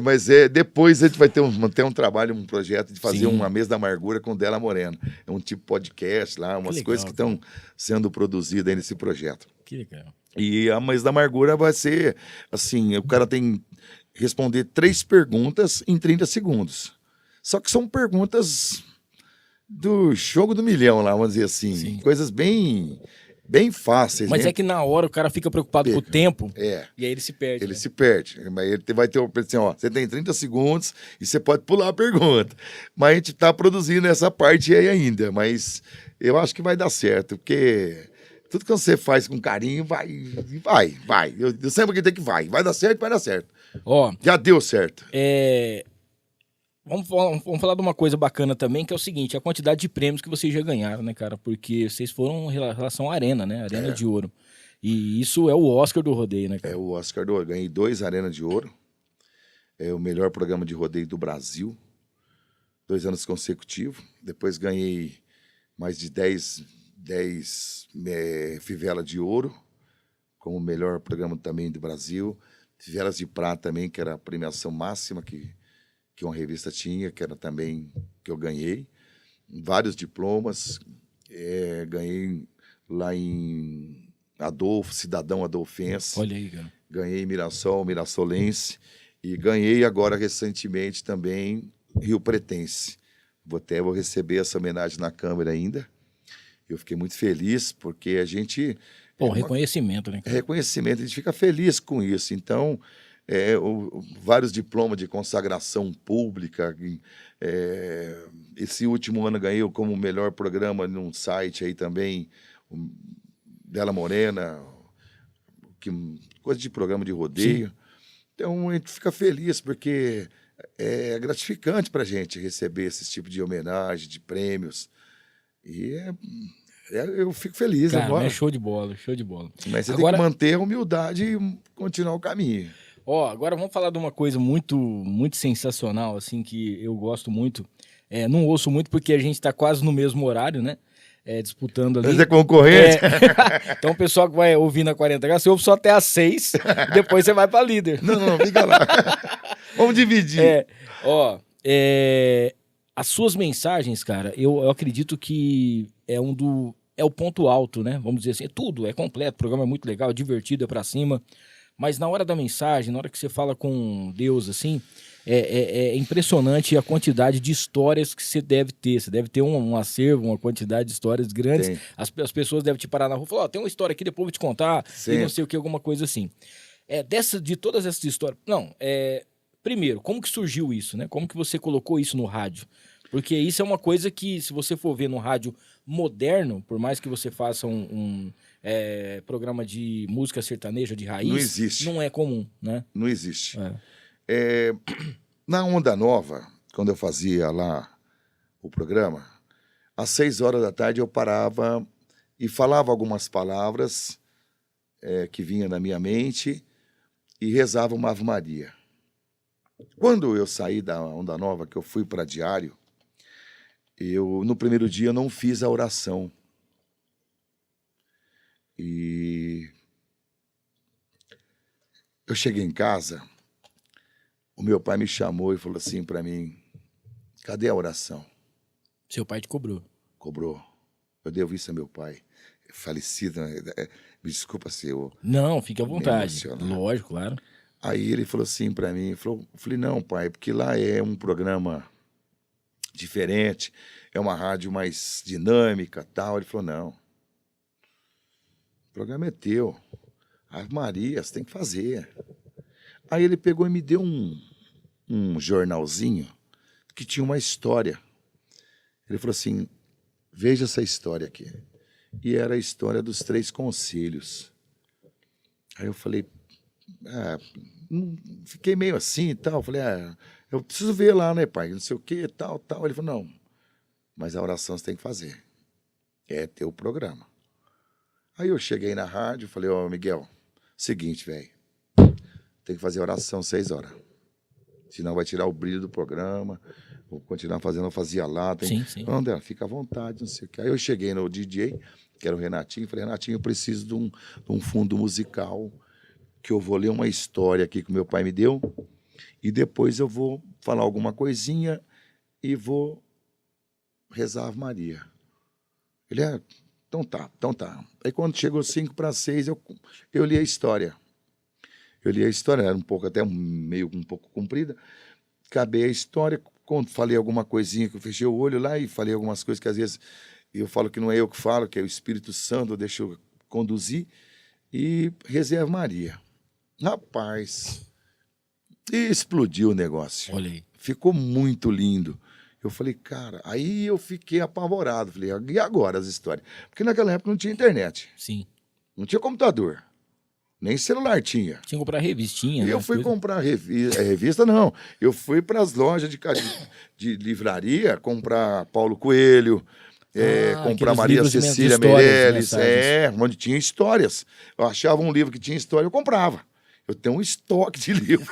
Mas depois a gente vai ter um trabalho, um projeto de fazer Sim. uma mesa da amargura com Dela Moreno. É um tipo podcast lá, umas legal, coisas que estão sendo produzidas aí nesse projeto. Que legal. E a mesa da amargura vai ser assim: o cara tem que responder 3 perguntas em 30 segundos. Só que são perguntas do jogo do milhão lá, vamos dizer assim. Sim. Coisas bem fáceis. Mas né? é que na hora o cara fica preocupado com o tempo É. e aí ele se perde. Ele né? se perde. Mas ele vai ter assim, ó, você tem 30 segundos e você pode pular a pergunta. Mas a gente está produzindo essa parte aí ainda. Mas eu acho que vai dar certo, porque tudo que você faz com carinho, vai. Eu sempre acredito que vai dar certo, vai dar certo. Ó, Já deu certo. vamos falar de uma coisa bacana também, que é o seguinte, a quantidade de prêmios que vocês já ganharam, né, cara? Porque vocês foram em relação à Arena, né? Arena de Ouro. E isso é o Oscar do rodeio, né, cara? É o Oscar do Ouro. Ganhei 2 Arena de Ouro. É o melhor programa de rodeio do Brasil. 2 anos consecutivos. Depois ganhei mais de 10 Fivela de Ouro, como o melhor programa também do Brasil. Fivelas de Prata também, que era a premiação máxima que uma revista tinha, que era também que eu ganhei. Vários diplomas. Ganhei lá em Cidadão Adolfense. Olha aí, cara. Ganhei Mirassol, Mirassolense. E ganhei agora, recentemente, também Rio Pretense. Vou receber essa homenagem na Câmara ainda. Eu fiquei muito feliz, porque a gente... Pô, reconhecimento, né, cara? Reconhecimento, a gente fica feliz com isso. Então, vários diplomas de consagração pública. Esse último ano ganhei como melhor programa num site aí também, Dela Morena, coisa de programa de rodeio. Sim. Então, a gente fica feliz, porque é gratificante para a gente receber esse tipo de homenagem, de prêmios. E eu fico feliz cara, agora. É show de bola, show de bola. Mas você tem que manter a humildade e continuar o caminho. Ó, agora vamos falar de uma coisa muito, muito sensacional, assim, que eu gosto muito. Não ouço muito porque a gente está quase no mesmo horário, né? Disputando ali. Mas é concorrente? Então o pessoal que vai ouvir na 40 graus, você ouve só até às 6, depois você vai para líder. Não, fica lá. Vamos dividir. As suas mensagens, cara, eu acredito que é o ponto alto, né? Vamos dizer assim, tudo é completo, o programa é muito legal, divertido, é pra cima. Mas na hora da mensagem, na hora que você fala com Deus, assim, é impressionante a quantidade de histórias que você deve ter. Você deve ter um acervo, uma quantidade de histórias grandes. As pessoas devem te parar na rua e falar, tem uma história aqui, depois eu vou te contar, Sim. e não sei o que, alguma coisa assim. De todas essas histórias... Primeiro, como que surgiu isso, né? Como que você colocou isso no rádio? Porque isso é uma coisa que, se você for ver no rádio moderno, por mais que você faça um programa de música sertaneja, de raiz... Não existe. Não é comum, né? Não existe. Na Onda Nova, quando eu fazia lá o programa, às 6 horas da tarde eu parava e falava algumas palavras que vinham na minha mente e rezava uma Ave Maria. Quando eu saí da Onda Nova, que eu fui para Diário, no primeiro dia eu não fiz a oração. E eu cheguei em casa, o meu pai me chamou e falou assim para mim, cadê a oração? Seu pai te cobrou. Cobrou. Eu devo isso a meu pai. Falecido, né? Me desculpa se eu... Não, fique à vontade. Lógico, claro. Aí ele falou assim para mim, eu falei, não, pai, porque lá é um programa diferente, é uma rádio mais dinâmica, tal. Ele falou, não, o programa é teu. Ave Maria, você tem que fazer. Aí ele pegou e me deu um jornalzinho que tinha uma história. Ele falou assim, veja essa história aqui. E era a história dos 3 conselhos. Aí eu falei, fiquei meio assim e tal. Falei, eu preciso ver lá, né, pai? Não sei o que, tal. Ele falou, não, mas a oração você tem que fazer. É teu programa. Aí eu cheguei na rádio e falei, Miguel, seguinte, velho, tem que fazer a oração 6 horas. Senão vai tirar o brilho do programa. Vou continuar fazendo, eu fazia lá. Sim. Não, André, fica à vontade, não sei o que. Aí eu cheguei no DJ, que era o Renatinho, e falei, Renatinho, eu preciso de um fundo musical, que eu vou ler uma história aqui que meu pai me deu, e depois eu vou falar alguma coisinha e vou rezar a Ave Maria. Ele então tá. Aí quando chegou 5 para 6, eu li a história. Era um pouco, até um pouco comprida. Acabei a história, quando falei alguma coisinha que eu fechei o olho lá e falei algumas coisas que às vezes eu falo que não é eu que falo, que é o Espírito Santo, deixa eu conduzir, e rezei a Ave Maria. Rapaz, e explodiu o negócio. Olha aí. Ficou muito lindo. Eu falei, cara, aí eu fiquei apavorado. Falei, e agora as histórias? Porque naquela época não tinha internet, Sim. não tinha computador, nem celular tinha. Tinha que comprar revistinha, E né? eu fui comprar revista, não. Eu fui para as lojas de livraria comprar Paulo Coelho, comprar aqueles Maria livros de Cecília histórias, Meirelles, mensagens. onde tinha histórias. Eu achava um livro que tinha história, eu comprava. Eu tenho um estoque de livros.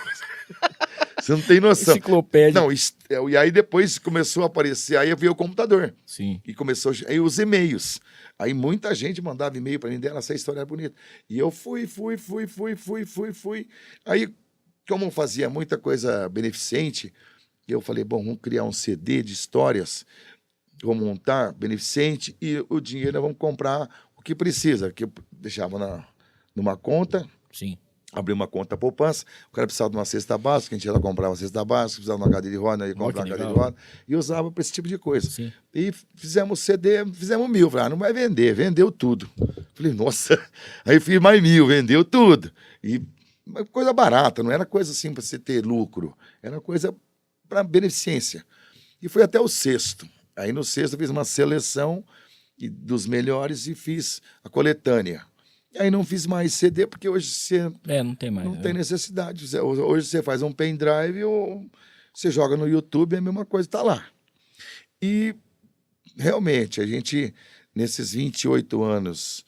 Você não tem noção. Enciclopédia. Não, e aí depois começou a aparecer, aí veio o computador. Sim. E começou, aí os e-mails. Aí muita gente mandava e-mail para mim dela, essa história é bonita. E eu fui. Aí, como eu fazia muita coisa beneficente, eu falei, bom, vamos criar um CD de histórias, vamos montar beneficente e o dinheiro nós vamos comprar o que precisa, que eu deixava numa conta. Sim. Abri uma conta poupança, o cara precisava de uma cesta básica, a gente ia lá comprar uma cesta básica, precisava de uma cadeira de roda, ia comprar uma cadeira de roda, e usava para esse tipo de coisa. Sim. E fizemos CD, fizemos 1000, falei, não vai vender, vendeu tudo. Falei, nossa, aí fiz mais 1000, vendeu tudo. E coisa barata, não era coisa assim para você ter lucro, era coisa para beneficência. E foi até o sexto. Aí no sexto eu fiz uma seleção dos melhores e fiz a coletânea. Aí não fiz mais CD, porque hoje você não tem mais. não tem necessidade. Hoje você faz um pendrive ou você joga no YouTube, é a mesma coisa, está lá. E realmente, a gente, nesses 28 anos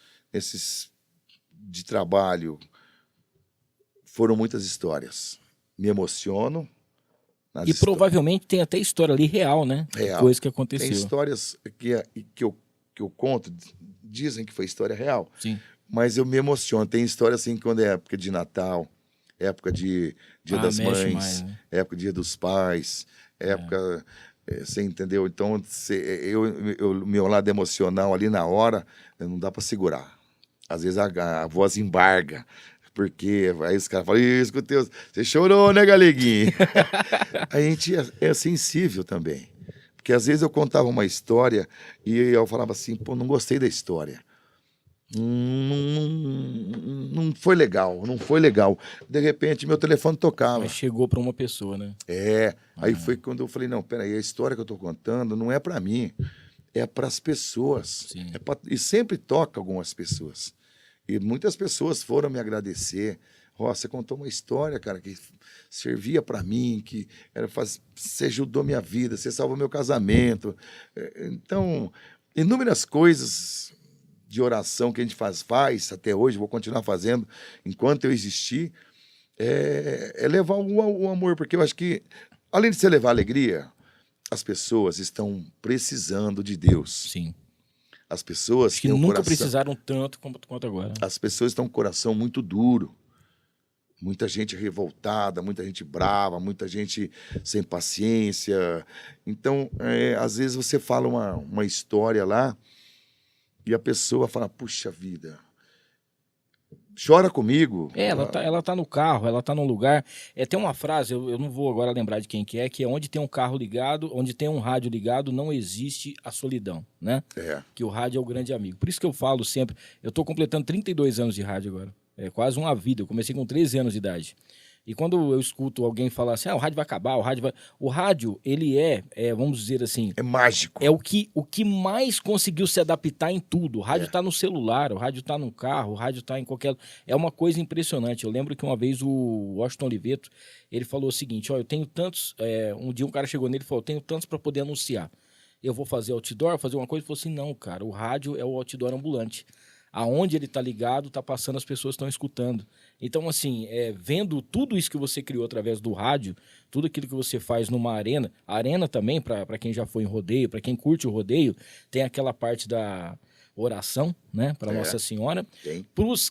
de trabalho, foram muitas histórias. Me emociono. E provavelmente tem até história ali real, né? Real. Coisa que aconteceu. Tem histórias que eu conto, dizem que foi história real. Sim. Mas eu me emociono. Tem história assim, quando é época de Natal, época de Dia das Mães, mais, né? época de Dia dos Pais, época... Você entendeu? Então, o meu lado emocional ali na hora, não dá para segurar. Às vezes a voz embarga, porque aí os caras falam, escutei, você chorou, né, galeguinho? A gente é sensível também. Porque às vezes eu contava uma história e eu falava assim, pô, não gostei da história. Não foi legal, não foi legal. De repente, meu telefone tocava. Mas chegou para uma pessoa, né? Aí foi quando eu falei, não, peraí, a história que eu estou contando não é para mim, é para as pessoas. Sim. E sempre toca algumas pessoas. E muitas pessoas foram me agradecer. Você contou uma história, cara, que servia para mim, que você ajudou minha vida, você salvou meu casamento. Então, inúmeras coisas de oração que a gente faz até hoje, vou continuar fazendo enquanto eu existir, é levar o amor, porque eu acho que, além de você levar alegria, as pessoas estão precisando de Deus. Sim. As pessoas acho que nunca precisaram tanto quanto agora. As pessoas estão com o coração muito duro. Muita gente revoltada, muita gente brava, muita gente sem paciência. Então, às vezes você fala uma história lá e a pessoa fala, puxa vida, chora comigo. Ela tá no carro, ela tá num lugar. Tem uma frase, eu não vou agora lembrar de quem que é onde tem um carro ligado, onde tem um rádio ligado, não existe a solidão, né? Que o rádio é o grande amigo. Por isso que eu falo sempre, eu tô completando 32 anos de rádio agora. É quase uma vida, eu comecei com 13 anos de idade. E quando eu escuto alguém falar assim, o rádio vai acabar, o rádio, ele vamos dizer assim... É mágico. É o que mais conseguiu se adaptar em tudo. O rádio tá no celular, o rádio tá no carro, o rádio tá em qualquer... É uma coisa impressionante. Eu lembro que uma vez o Washington Oliveto, ele falou o seguinte, eu tenho tantos... um dia um cara chegou nele e falou, eu tenho tantos para poder anunciar. Eu vou fazer outdoor, fazer uma coisa, ele falou assim, não, cara, o rádio é o outdoor ambulante. aonde ele tá ligado, tá passando, as pessoas estão escutando. Então, assim, vendo tudo isso que você criou através do rádio, tudo aquilo que você faz numa arena, a arena também, para quem já foi em rodeio, para quem curte o rodeio, tem aquela parte da oração, né, para Nossa Senhora. Pros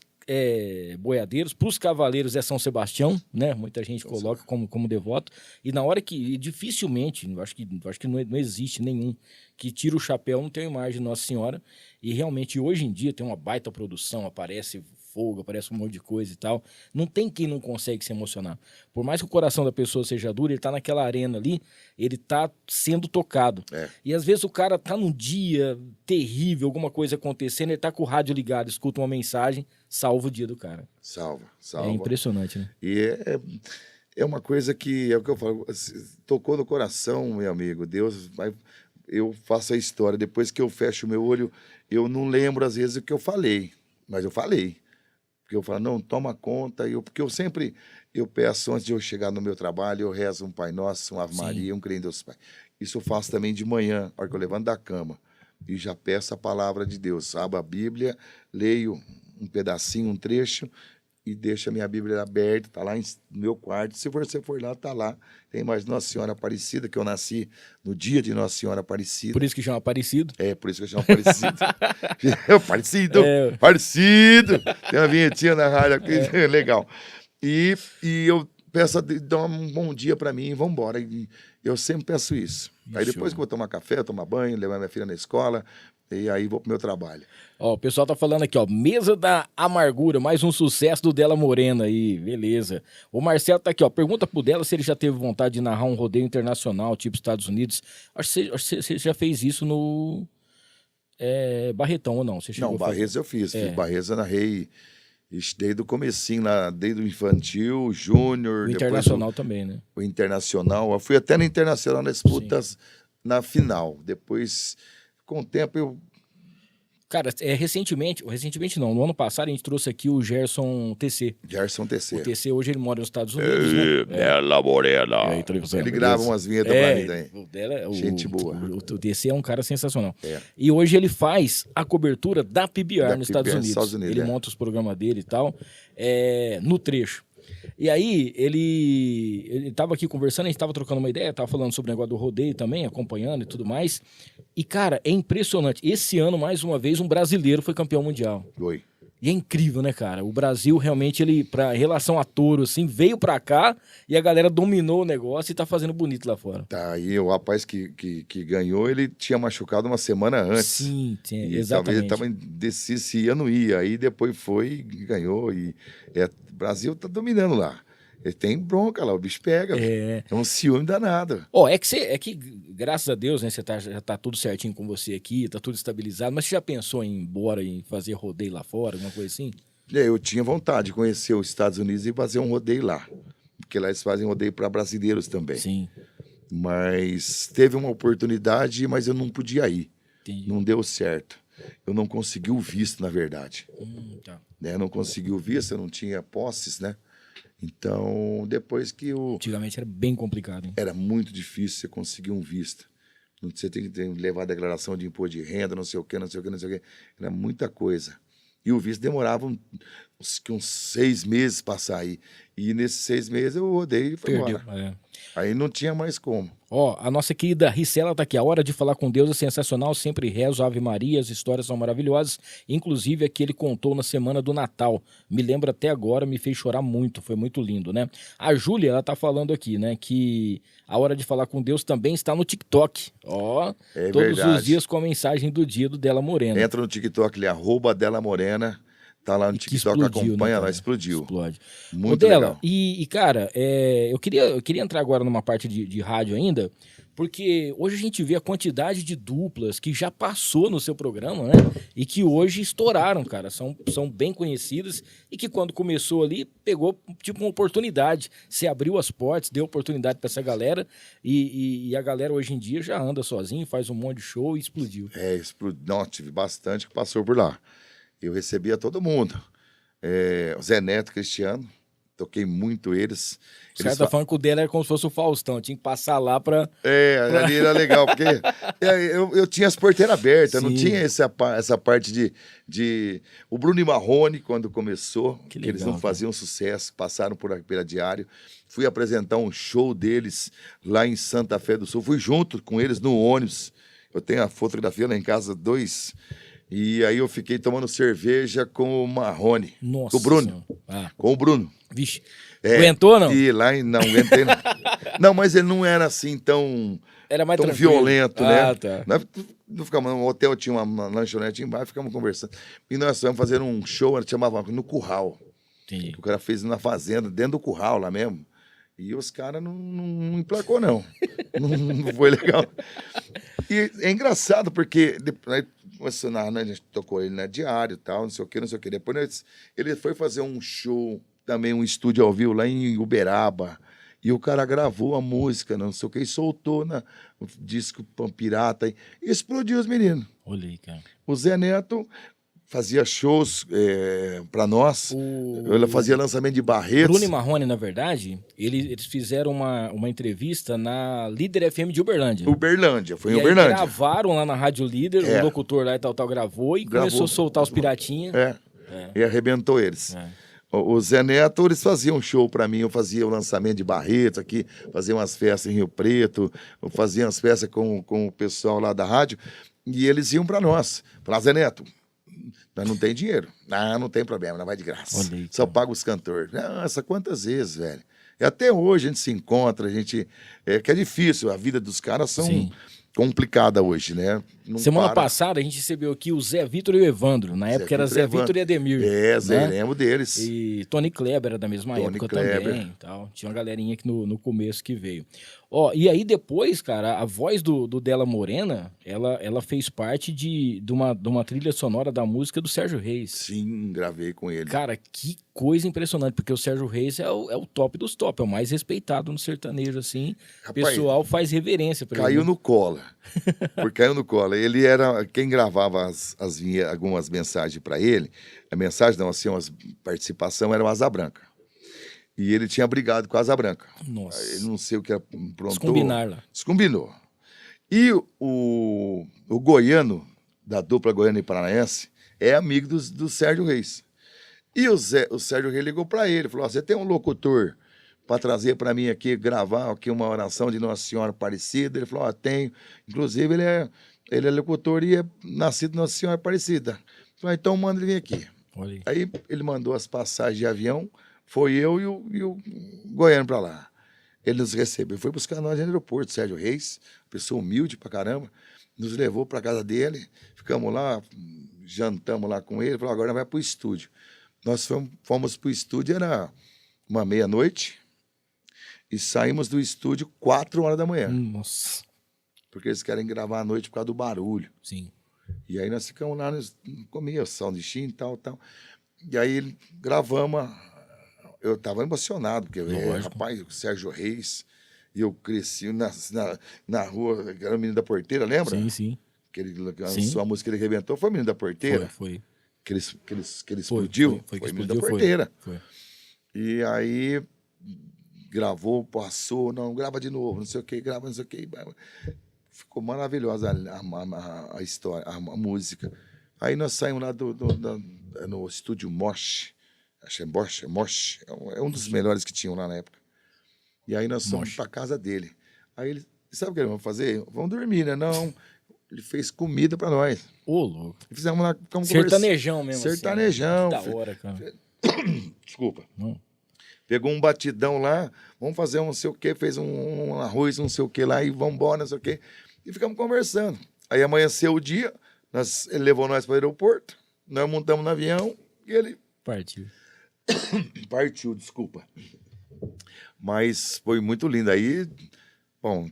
boiadeiros, para os cavaleiros é São Sebastião, né? Muita gente coloca como devoto. E na hora que, dificilmente, eu acho que não existe nenhum que tira o chapéu, não tem a imagem de Nossa Senhora. E realmente, hoje em dia, tem uma baita produção, aparece fogo, aparece um monte de coisa e tal. Não tem quem não consegue se emocionar. Por mais que o coração da pessoa seja duro, ele tá naquela arena ali, ele tá sendo tocado. E às vezes o cara tá num dia terrível, alguma coisa acontecendo, ele tá com o rádio ligado, escuta uma mensagem, salva o dia do cara. Salva. É impressionante, né? E é uma coisa que, é o que eu falo, tocou no coração, meu amigo. Deus vai... Eu faço a história, depois que eu fecho o meu olho, eu não lembro às vezes o que eu falei, mas eu falei. Porque eu falo, não, toma conta. Porque eu sempre peço, antes de eu chegar no meu trabalho, eu rezo um Pai Nosso, uma Ave Maria, um Creio em Deus Pai. Isso eu faço também de manhã, na hora que eu levanto da cama. E já peço a palavra de Deus. Abro a Bíblia, leio um pedacinho, um trecho, e deixo a minha Bíblia aberta, está lá no meu quarto. Se você for lá, está lá. Tem mais Nossa Senhora Aparecida, que eu nasci no dia de Nossa Senhora Aparecida. Por isso que chama Aparecido. Por isso que eu chamo Aparecido. Parecido. Tem uma vinhetinha na rádio aqui, legal. E eu peço a Deus, dá um bom dia para mim e vamos embora. E eu sempre peço isso. Aí depois que eu vou tomar café, tomar banho, levar minha filha na escola, e aí vou pro meu trabalho. Ó, o pessoal tá falando aqui, ó, Mesa da Amargura, mais um sucesso do Della Morena aí, beleza. O Marcelo tá aqui, ó, pergunta pro Della se ele já teve vontade de narrar um rodeio internacional, tipo Estados Unidos. Acho que você já fez isso no Barretão, ou não? Você chegou não, Barretos eu fiz. Barretos eu narrei desde o comecinho, lá, desde o infantil, júnior. O internacional também, né? O internacional, eu fui até no internacional nas disputas na final. Depois, com o tempo, eu... Cara, recentemente não, no ano passado a gente trouxe aqui o Gerson TC. Gerson TC. O TC hoje ele mora nos Estados Unidos, né? Bela Morena. Ele grava umas vinhetas pra mim também. Gente boa. O TC é um cara sensacional. E hoje ele faz a cobertura da PBR nos Estados Unidos. Ele monta os programas dele e tal, no trecho. E aí, ele tava aqui conversando, a gente tava trocando uma ideia, tava falando sobre o negócio do rodeio também, acompanhando e tudo mais. E, cara, é impressionante. Esse ano, mais uma vez, um brasileiro foi campeão mundial. Foi. E é incrível, né, cara? O Brasil realmente, em relação a touro, assim, veio pra cá e a galera dominou o negócio e tá fazendo bonito lá fora. Tá, e o rapaz que ganhou, ele tinha machucado uma semana antes. Sim, exatamente. Talvez ele tava indeciso se ia ou não ia. Aí depois foi e ganhou. E o Brasil tá dominando lá. Ele tem bronca lá, o bicho pega. É um ciúme danado. É que, graças a Deus, né, já tá tudo certinho com você aqui, tá tudo estabilizado, mas você já pensou em ir embora e fazer rodeio lá fora, alguma coisa assim? Eu tinha vontade de conhecer os Estados Unidos e fazer um rodeio lá. Porque lá eles fazem rodeio para brasileiros também. Sim. Mas teve uma oportunidade, mas eu não podia ir. Entendi. Não deu certo. Eu não consegui o visto, na verdade. Tá. Não consegui o visto, eu não tinha posses, né? Então, depois que Antigamente era bem complicado, hein? Era muito difícil você conseguir um visto. Você tem que levar a declaração de imposto de renda, não sei o quê. Era muita coisa. E o visto demorava uns 6 meses para sair. E nesses 6 meses eu rodei e foi embora. Aí não tinha mais como. A nossa querida Ricela tá aqui. A hora de falar com Deus é sensacional. Sempre rezo, Ave Maria, as histórias são maravilhosas. Inclusive a que ele contou na semana do Natal. Me lembra até agora, me fez chorar muito. Foi muito lindo, né? A Júlia, ela tá falando aqui, né? Que a hora de falar com Deus também está no TikTok. Todos verdade. Os dias com a mensagem do dia do Della Morena. Entra no TikTok, ele @Della Morena. Tá lá no TikTok, acompanha lá, explodiu. Explode. Muito legal. Cara, eu queria entrar agora numa parte de rádio ainda, porque hoje a gente vê a quantidade de duplas que já passou no seu programa, né? E que hoje estouraram, cara. São bem conhecidas e que quando começou ali, pegou tipo uma oportunidade. Você abriu as portas, deu oportunidade para essa galera e a galera hoje em dia já anda sozinho, faz um monte de show e explodiu. Explodiu. Não, tive bastante que passou por lá. Eu recebia todo mundo. O Zé Neto Cristiano, toquei muito eles. Os caras estão falando que o dele era como se fosse o Faustão, tinha que passar lá pra... Ali era legal, porque eu tinha as porteiras abertas, não Sim. tinha essa parte de... O Bruno e Marrone, quando começou, Que eles legal, não faziam sucesso, passaram pela Diário. Fui apresentar um show deles lá em Santa Fé do Sul. Fui junto com eles no ônibus. Eu tenho a fotografia lá em casa, 2. E aí eu fiquei tomando cerveja com o Marrone, Nossa com o Bruno. Senhora. Ah, Com o Bruno. vixe. Aguentou, não? E lá não aguentei, não. Não, mas ele não era assim tão Era mais tão tranquilo. violento, né? Tá. Não ficamos, no hotel tinha uma lanchonete embaixo, ficamos conversando. E nós fomos fazer um show, chamava no Curral. Entendi. Que o cara fez na fazenda, dentro do curral lá mesmo. E os caras não emplacou, não. Não foi legal. E é engraçado, porque depois, a gente tocou ele na Diário e tal, não sei o que, não sei o que. Depois ele foi fazer um show, também um estúdio ao vivo lá em Uberaba. E o cara gravou a música, não sei o que, e soltou no disco Pirata. E explodiu os meninos. Olha aí, cara. O Zé Neto fazia shows para nós. Ela fazia lançamento de Barretos. Bruno e Marrone, na verdade, eles fizeram uma entrevista na Líder FM de Uberlândia. Uberlândia, foi em E aí Uberlândia. gravaram lá na Rádio Líder, o locutor lá e tal gravou e começou a soltar os piratinhas. E arrebentou eles. O Zé Neto, eles faziam show pra mim, eu fazia o lançamento de Barretos aqui, fazia umas festas em Rio Preto, eu fazia umas festas com o pessoal lá da rádio, e eles iam pra nós. Falaram, Zé Neto, nós não tem dinheiro. Não tem problema, não vai de graça. Olha aí, só paga os cantores. Nossa, quantas vezes, velho. E até hoje a gente se encontra, que é difícil, a vida dos caras são complicada hoje, né? Não Semana para. passada a gente recebeu aqui o Zé Vitor e o Evandro. Na época era Zé Vitor e Ademir. Zé, né? lembro deles. E Tony Kleber era da mesma Tony época Kleber. também. Tal. Tinha uma galerinha aqui no começo que veio. Ó, e aí depois, cara, a voz do Della Morena, ela fez parte de uma trilha sonora da música do Sérgio Reis. Sim, gravei com ele. Cara, que coisa impressionante, porque o Sérgio Reis é o top dos top, é o mais respeitado no sertanejo, assim. O Rapaz, pessoal faz reverência pra Caiu ele. no colo. Caiu no colo. Ele era quem gravava algumas mensagens para ele. A mensagem, não, assim, uma participação era o Asa Branca. E ele tinha brigado com a Asa Branca. Nossa. Ele não sei o que aprontou. Descombinar lá. Descombinou. E o goiano, da dupla Goiânia e Paranaense, é amigo do Sérgio Reis. E o Sérgio Reis ligou para ele, falou, você tem um locutor para trazer para mim aqui, gravar aqui uma oração de Nossa Senhora Aparecida? Ele falou, tenho. Inclusive, ele é locutor e é nascido Nossa Senhora Aparecida. Falei, então manda ele vir aqui. Olha Aí ele mandou as passagens de avião, foi eu e o goiano para lá. Ele nos recebeu, foi buscar nós no aeroporto, Sérgio Reis, pessoa humilde pra caramba, nos levou para casa dele, ficamos lá, jantamos lá com ele, falou, agora vai pro estúdio. Nós fomos pro estúdio, era uma meia-noite, e saímos do estúdio 4 horas da manhã. Nossa. Porque eles querem gravar à noite por causa do barulho. Sim. E aí nós ficamos lá, comia soundchin e tal. E aí gravamos. Eu estava emocionado, porque, rapaz, o Sérgio Reis, e eu cresci na rua, era o Menino da Porteira, lembra? Sim, sim. Que ele lançou a música, ele arrebentou, foi o Menino da Porteira? Foi. Que ele explodiu? Foi Foi o Menino da Porteira. Foi. E aí gravou, passou, não, grava de novo, não sei o que, grava, não sei o que. Ficou maravilhosa a história, a música. Aí nós saímos lá no estúdio Mosh, acho que é Mosh, é um dos melhores que tinham lá na época. E aí nós fomos para casa dele. Aí ele, sabe o que eles vão fazer? Vamos dormir, né? Não, ele fez comida para nós. Ô, louco. E fizemos lá, ficamos Sertanejão mesmo. Sertanejão. Assim, da hora, cara. Desculpa. Não. Pegou um batidão lá, vamos fazer um não sei o quê, fez um arroz, não sei o quê lá, e vamos embora, não sei o quê. E ficamos conversando. Aí amanheceu o dia, ele levou nós para o aeroporto, nós montamos no avião e ele... Partiu, desculpa. Mas foi muito lindo. Aí, bom,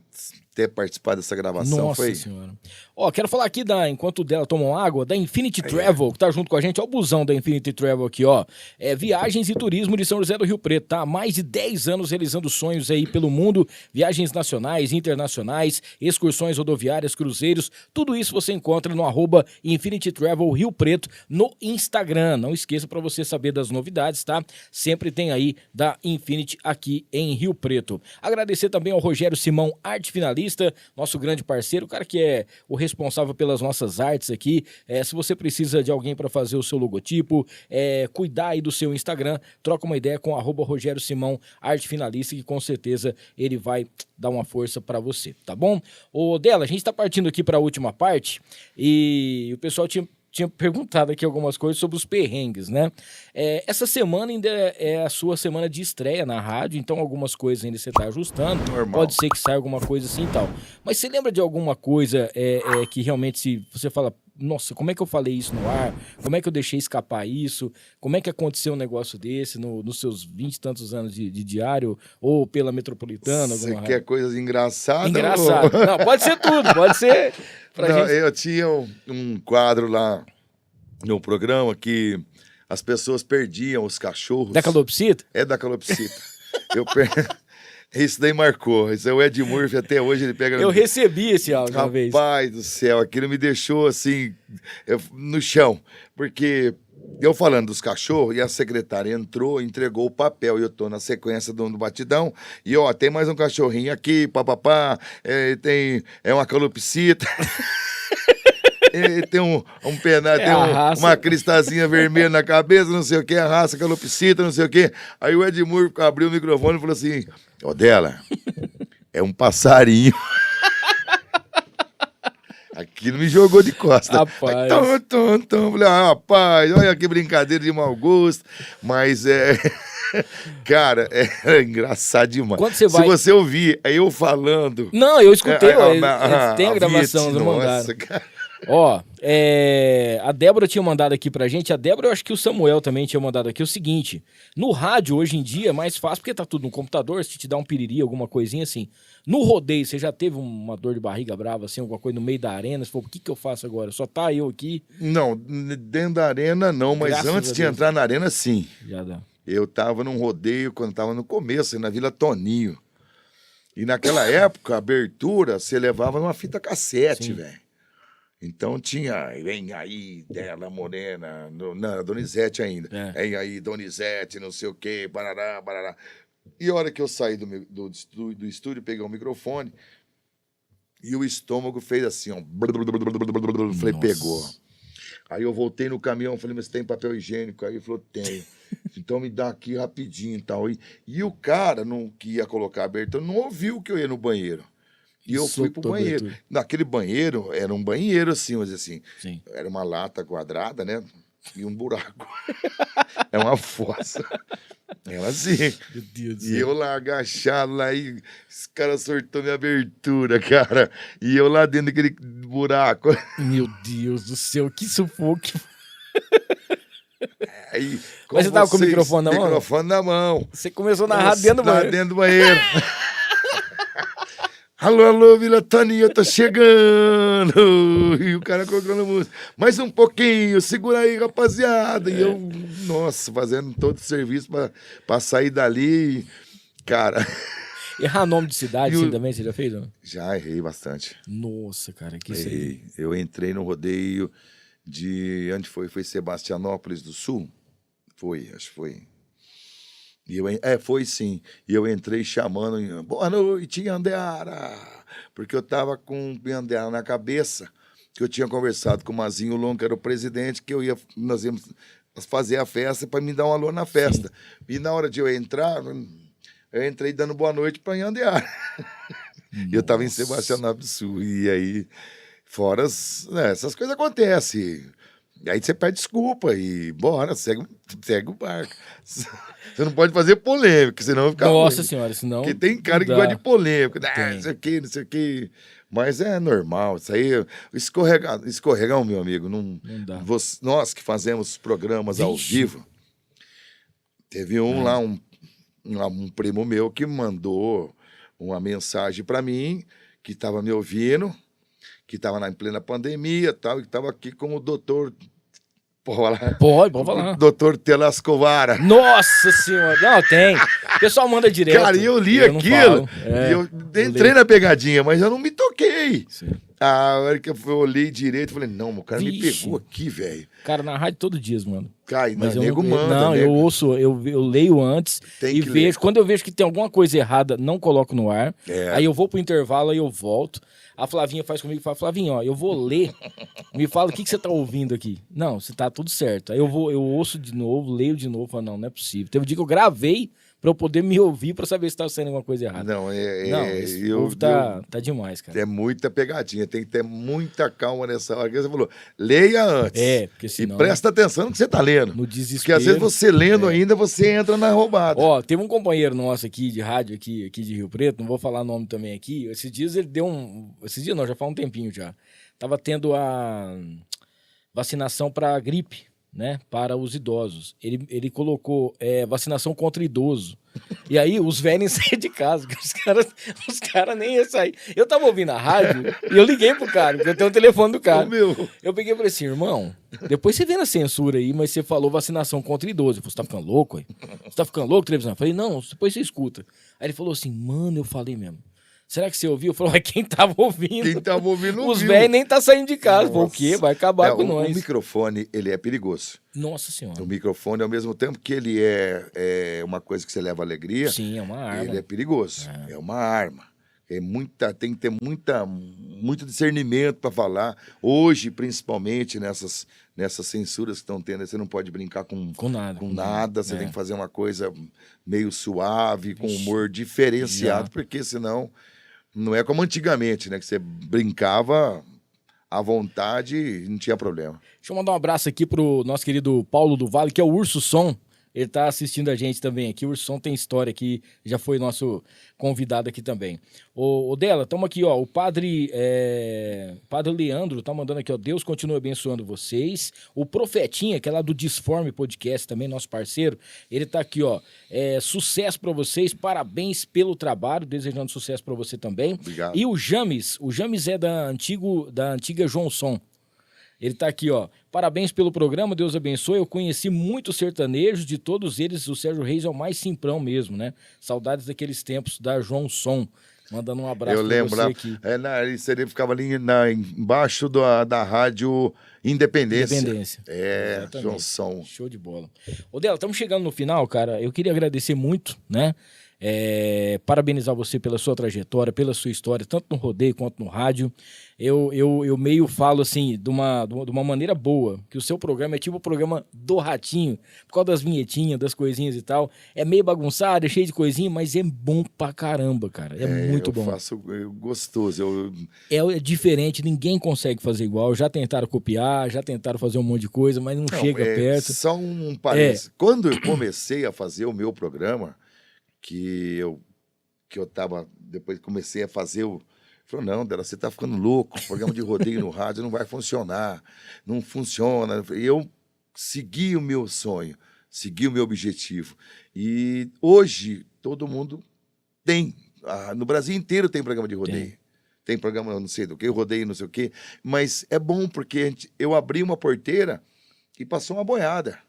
até participar dessa gravação. Nossa Foi. senhora. Ó, quero falar aqui, enquanto dela tomam água, da Infinity Travel, que tá junto com a gente. Ó o busão da Infinity Travel aqui, ó. Viagens e turismo de São José do Rio Preto, tá? Há mais de 10 anos realizando sonhos aí pelo mundo. Viagens nacionais, internacionais, excursões rodoviárias, cruzeiros. Tudo isso você encontra no @Infinity Travel Rio Preto no Instagram. Não esqueça para você saber das novidades, tá? Sempre tem aí da Infinity aqui em Rio Preto. Agradecer também ao Rogério Simão, arte finalista, nosso grande parceiro, o cara que é o responsável pelas nossas artes aqui. Se você precisa de alguém para fazer o seu logotipo, cuidar aí do seu Instagram, troca uma ideia com @Rogério Simão, arte finalista, que com certeza ele vai dar uma força para você, tá bom? Ô, Dela, a gente tá partindo aqui para a última parte e o pessoal tinha perguntado aqui algumas coisas sobre os perrengues, né? Essa semana ainda é a sua semana de estreia na rádio, então algumas coisas ainda você tá ajustando. Normal. Pode ser que saia alguma coisa assim e tal. Mas você lembra de alguma coisa que realmente se você fala, nossa, como é que eu falei isso no ar? Como é que eu deixei escapar isso? Como é que aconteceu um negócio desse nos seus 20 e tantos anos de diário ou pela Metropolitana? Você quer coisas engraçadas? Engraçado. Não, pode ser tudo, pode ser... Não, eu tinha um quadro lá no programa que as pessoas perdiam os cachorros. Da calopsita? É da calopsita. Isso daí marcou. Isso é o Ed Murphy, até hoje ele pega... Eu recebi esse áudio uma vez. Rapaz do céu, aquilo me deixou assim, no chão. Porque eu falando dos cachorros, e a secretária entrou, entregou o papel, e eu tô na sequência do batidão, e ó, tem mais um cachorrinho aqui, papapá, é uma calopsita. Tem um pedaço, uma cristazinha vermelha na cabeça, não sei o que, a raça calopsita, não sei o que. Aí o Ed Murphy abriu o microfone e falou assim, ó, Dela, é um passarinho. Aquilo me jogou de costa. Rapaz. Falei, rapaz, olha que brincadeira de mau gosto. Mas cara, é engraçado demais. Quando você vai... Se você ouvir, é eu falando... Não, eu escutei, tem a gravação, eles mandaram. Nossa, cara. Ó, a Débora tinha mandado aqui pra gente, a Débora, eu acho que o Samuel também tinha mandado aqui o seguinte, no rádio hoje em dia é mais fácil, porque tá tudo no computador, se te dá um piriri, alguma coisinha assim. No rodeio, você já teve uma dor de barriga brava, assim, alguma coisa no meio da arena, você falou, o que eu faço agora? Só tá eu aqui? Não, dentro da arena não, mas Graças antes a de Deus. entrar na arena, sim. Já dá. Eu tava num rodeio quando tava no começo, na Vila Toninho. E naquela época, a abertura, você levava numa fita cassete, velho. Então tinha, vem aí, Dela Morena, não, Donizete ainda. Vem aí, Donizete, não sei o quê, barará, barará. E a hora que eu saí do estúdio, peguei o microfone, e o estômago fez assim, ó. Falei, pegou. Aí eu voltei no caminhão, falei, mas tem papel higiênico? Aí ele falou, tenho. Então me dá aqui rapidinho e tal. E o cara que ia colocar a abertura não ouviu que eu ia no banheiro. E eu fui pro banheiro. Naquele banheiro, era um banheiro assim, mas assim, sim, era uma lata quadrada, né? E um buraco. É uma fossa. Era assim. Meu Deus do E céu. eu lá agachado lá e os caras sortou minha abertura, cara. E eu lá dentro daquele buraco. Meu Deus do céu, que sufoco. Aí, Mas você tava com o microfone na mão? Microfone na mão. Você começou a narrar dentro do Lá banheiro. dentro do banheiro. Alô, Vila Toninho, eu tô chegando. E o cara colocando música. Mais um pouquinho, segura aí, rapaziada. E eu, nossa, fazendo todo o serviço pra sair dali. Cara. Errar nome de cidade, assim, também, você já fez? Não? Já errei bastante. Nossa, cara, que isso aí. Errei. Eu entrei no rodeio de... Onde foi? Foi Sebastianópolis do Sul? Foi, acho que foi. E foi sim. E eu entrei chamando, boa noite, Andeara, porque eu tava com o Andeara na cabeça, que eu tinha conversado com o Mazinho Longo, que era o presidente, que nós íamos fazer a festa para me dar um alô na festa. Sim. E na hora de eu entrar, eu entrei dando boa noite para Andeara. E eu tava em Sebastianópolis do Sul. E aí, fora essas coisas acontecem. E aí você pede desculpa e bora, segue o barco. Você não pode fazer polêmica, senão fica Nossa ruim. senhora, senão... Porque tem cara que gosta de polêmica. Não sei o que, não sei o que. Mas é normal, isso aí... Escorregão, meu amigo, não dá. Nós que fazemos programas ao vivo, teve lá, um primo meu que mandou uma mensagem para mim que estava me ouvindo, que estava em plena pandemia e tal, e estava aqui com o doutor... Pode falar. O doutor Telascovara. Nossa senhora, não, tem. O pessoal manda direto. Cara, eu li aquilo, e eu entrei na pegadinha, mas eu não me toquei. Sim. A hora que eu olhei direito, eu falei, não, o cara me Vixe. pegou aqui, velho. Cara, na rádio todo dia, mano. Cai, Mas nego manda. Não, nego. eu ouço, eu leio antes Tem e que vejo. ler. Quando eu vejo que tem alguma coisa errada, não coloco no ar. É. Aí eu vou pro intervalo, aí eu volto. A Flavinha faz comigo e fala, Flavinha, ó, eu vou ler. Me fala o que você tá ouvindo aqui. Não, você tá tudo certo. Aí eu ouço de novo, leio de novo, falo, não é possível. Teve um dia que eu gravei pra eu poder me ouvir pra saber se tava saindo alguma coisa errada. Não, Esse povo tá demais, cara. É muita pegadinha, tem que ter muita calma nessa hora. Que você falou, leia antes. Porque senão... E presta atenção no que você tá lendo. No desespero. Porque às vezes você lendo ainda, você entra na roubada. Ó, teve um companheiro nosso aqui de rádio, aqui de Rio Preto, não vou falar nome também aqui. Esses dias ele deu Esses dias não, já faz um tempinho já. Tava tendo a vacinação para gripe, né? Para os idosos. Ele colocou vacinação contra idoso. E aí os velhos nem saíam de casa, os caras nem iam sair. Eu tava ouvindo a rádio e eu liguei pro cara, porque eu tenho o telefone do cara. Eu peguei e falei assim, irmão, depois você vê na censura aí, mas você falou vacinação contra idoso. Eu falei, você tá ficando louco, aí? Você tá ficando louco, televisão? Eu falei, não, depois você escuta. Aí ele falou assim, mano, eu falei mesmo. Será que você ouviu? Eu falei, quem tava ouvindo? Quem tava ouvindo não Os viu. velhos nem tá saindo de casa. Nossa. Falei, o quê? Vai acabar com nós. O microfone, ele é perigoso. Nossa senhora. O microfone, ao mesmo tempo que ele é uma coisa que você leva alegria, Sim, é uma arma. ele é perigoso. É uma arma. Tem que ter muito discernimento para falar. Hoje, principalmente, nessas censuras que estão tendo, você não pode brincar com nada. Você tem que fazer uma coisa meio suave, com humor diferenciado, porque senão não é como antigamente, né? Que você brincava à vontade e não tinha problema. Deixa eu mandar um abraço aqui pro nosso querido Paulo do Vale, que é o Urso Som. Ele tá assistindo a gente também aqui. O Urso Som tem história aqui, já foi nosso convidado aqui também. O Dela, estamos aqui, ó. O Padre Leandro tá mandando aqui, ó. Deus continue abençoando vocês. O Profetinha, que é lá do Disforme Podcast, também nosso parceiro, ele tá aqui, ó. Sucesso para vocês, parabéns pelo trabalho, desejando sucesso para você também. Obrigado. E o James é da antiga João Som. Ele tá aqui, ó. Parabéns pelo programa, Deus abençoe. Eu conheci muitos sertanejos, de todos eles, o Sérgio Reis é o mais simprão mesmo, né? Saudades daqueles tempos da João Som. Mandando um abraço pra você aqui. Ele ficava ali embaixo da rádio Independência. Exatamente. João Som. Show de bola. Ô, Dela, estamos chegando no final, cara. Eu queria agradecer muito, né? Parabenizar você pela sua trajetória, pela sua história, tanto no rodeio quanto no rádio. Eu meio falo assim, de uma maneira boa, que o seu programa é tipo o programa do Ratinho, por causa das vinhetinhas, das coisinhas e tal. É meio bagunçado, é cheio de coisinha, mas é bom pra caramba, cara. É muito bom. Eu faço gostoso. É diferente, ninguém consegue fazer igual. Já tentaram copiar, já tentaram fazer um monte de coisa, mas não chega perto. Só um parênteses. Quando eu comecei a fazer o meu programa, que eu tava, depois comecei a fazer falou, não, Dela, você tá ficando louco, o programa de rodeio no rádio não vai funcionar, não funciona. E eu segui o meu sonho, segui o meu objetivo. E hoje, todo mundo tem, no Brasil inteiro tem programa de rodeio. Tem programa, não sei do que, rodeio, não sei o quê, mas é bom porque eu abri uma porteira e passou uma boiada.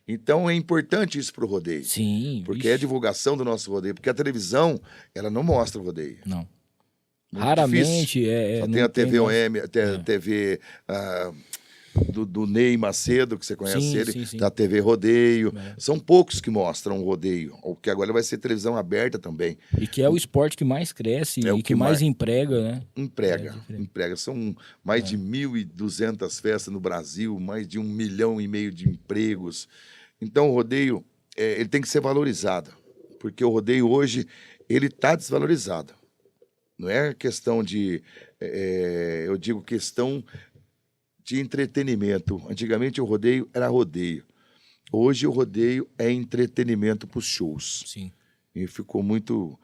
Então é importante isso para o rodeio. Sim. Porque é a divulgação do nosso rodeio. Porque a televisão, ela não mostra o rodeio. Não. Muito Raramente. Só tem a TV OM, a TV do Ney Macedo, que você conhece ele, sim. da TV Rodeio. São poucos que mostram o rodeio. O que agora vai ser televisão aberta também. E que é o esporte que mais cresce e que mais emprega, né? Emprega. São mais de 1.200 festas no Brasil, mais de 1,5 milhão de empregos. Então, o rodeio ele tem que ser valorizado, porque o rodeio hoje ele está desvalorizado. Não é questão de... eu digo questão de entretenimento. Antigamente, o rodeio era rodeio. Hoje, o rodeio é entretenimento para os shows. Sim. E ficou muito...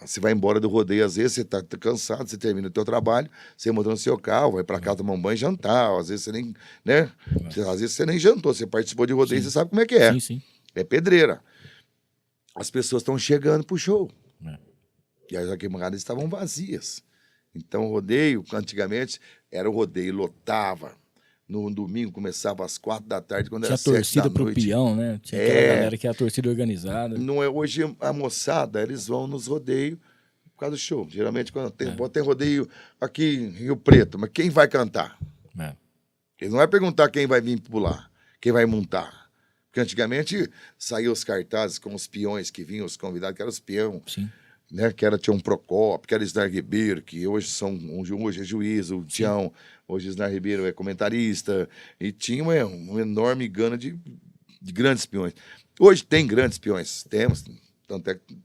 você vai embora do rodeio, às vezes você está cansado, você termina o teu trabalho, você monta no seu carro, vai para casa tomar um banho e jantar. Às vezes você nem... né? Às vezes você nem jantou, você participou de rodeio, você sabe como é que é. Sim. É pedreira. As pessoas estão chegando pro show. E as arquibancadas estavam vazias. Então, o rodeio, antigamente, era o rodeio, lotava. No domingo começava às 4 da tarde, quando Tinha era 7 da torcida pro noite. peão, né? Tinha aquela galera que é a torcida organizada. Não é, hoje a moçada, eles vão nos rodeios por causa do show. Geralmente, quando tem rodeio aqui em Rio Preto, mas quem vai cantar? É. Eles não vai perguntar quem vai vir pular, quem vai montar. Porque antigamente saíam os cartazes com os peões que vinham, os convidados, que eram os peão. Sim. Né, que era Tião Procópio, que era Isnar Ribeiro, que hoje hoje é juiz, o Tião, hoje Isnar Ribeiro é comentarista, e tinha uma enorme gana de grandes peões. Hoje tem grandes peões, temos, tanto é que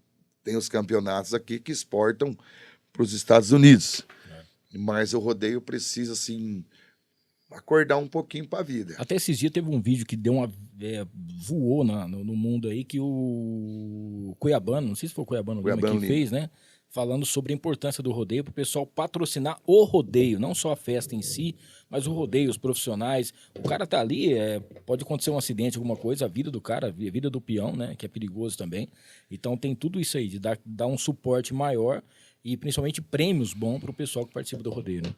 tem os campeonatos aqui que exportam para os Estados Unidos, mas o rodeio precisa, assim, acordar um pouquinho para a vida. Até esses dias teve um vídeo que deu voou no mundo aí, que o Cuiabano, não sei se foi o Cuiabano Lima que fez, né? Falando sobre a importância do rodeio para o pessoal patrocinar o rodeio, não só a festa em si, mas o rodeio, os profissionais. O cara tá ali, pode acontecer um acidente, alguma coisa, a vida do cara, a vida do peão, né? Que é perigoso também. Então tem tudo isso aí, de dar um suporte maior e principalmente prêmios bons para o pessoal que participa do rodeio, né?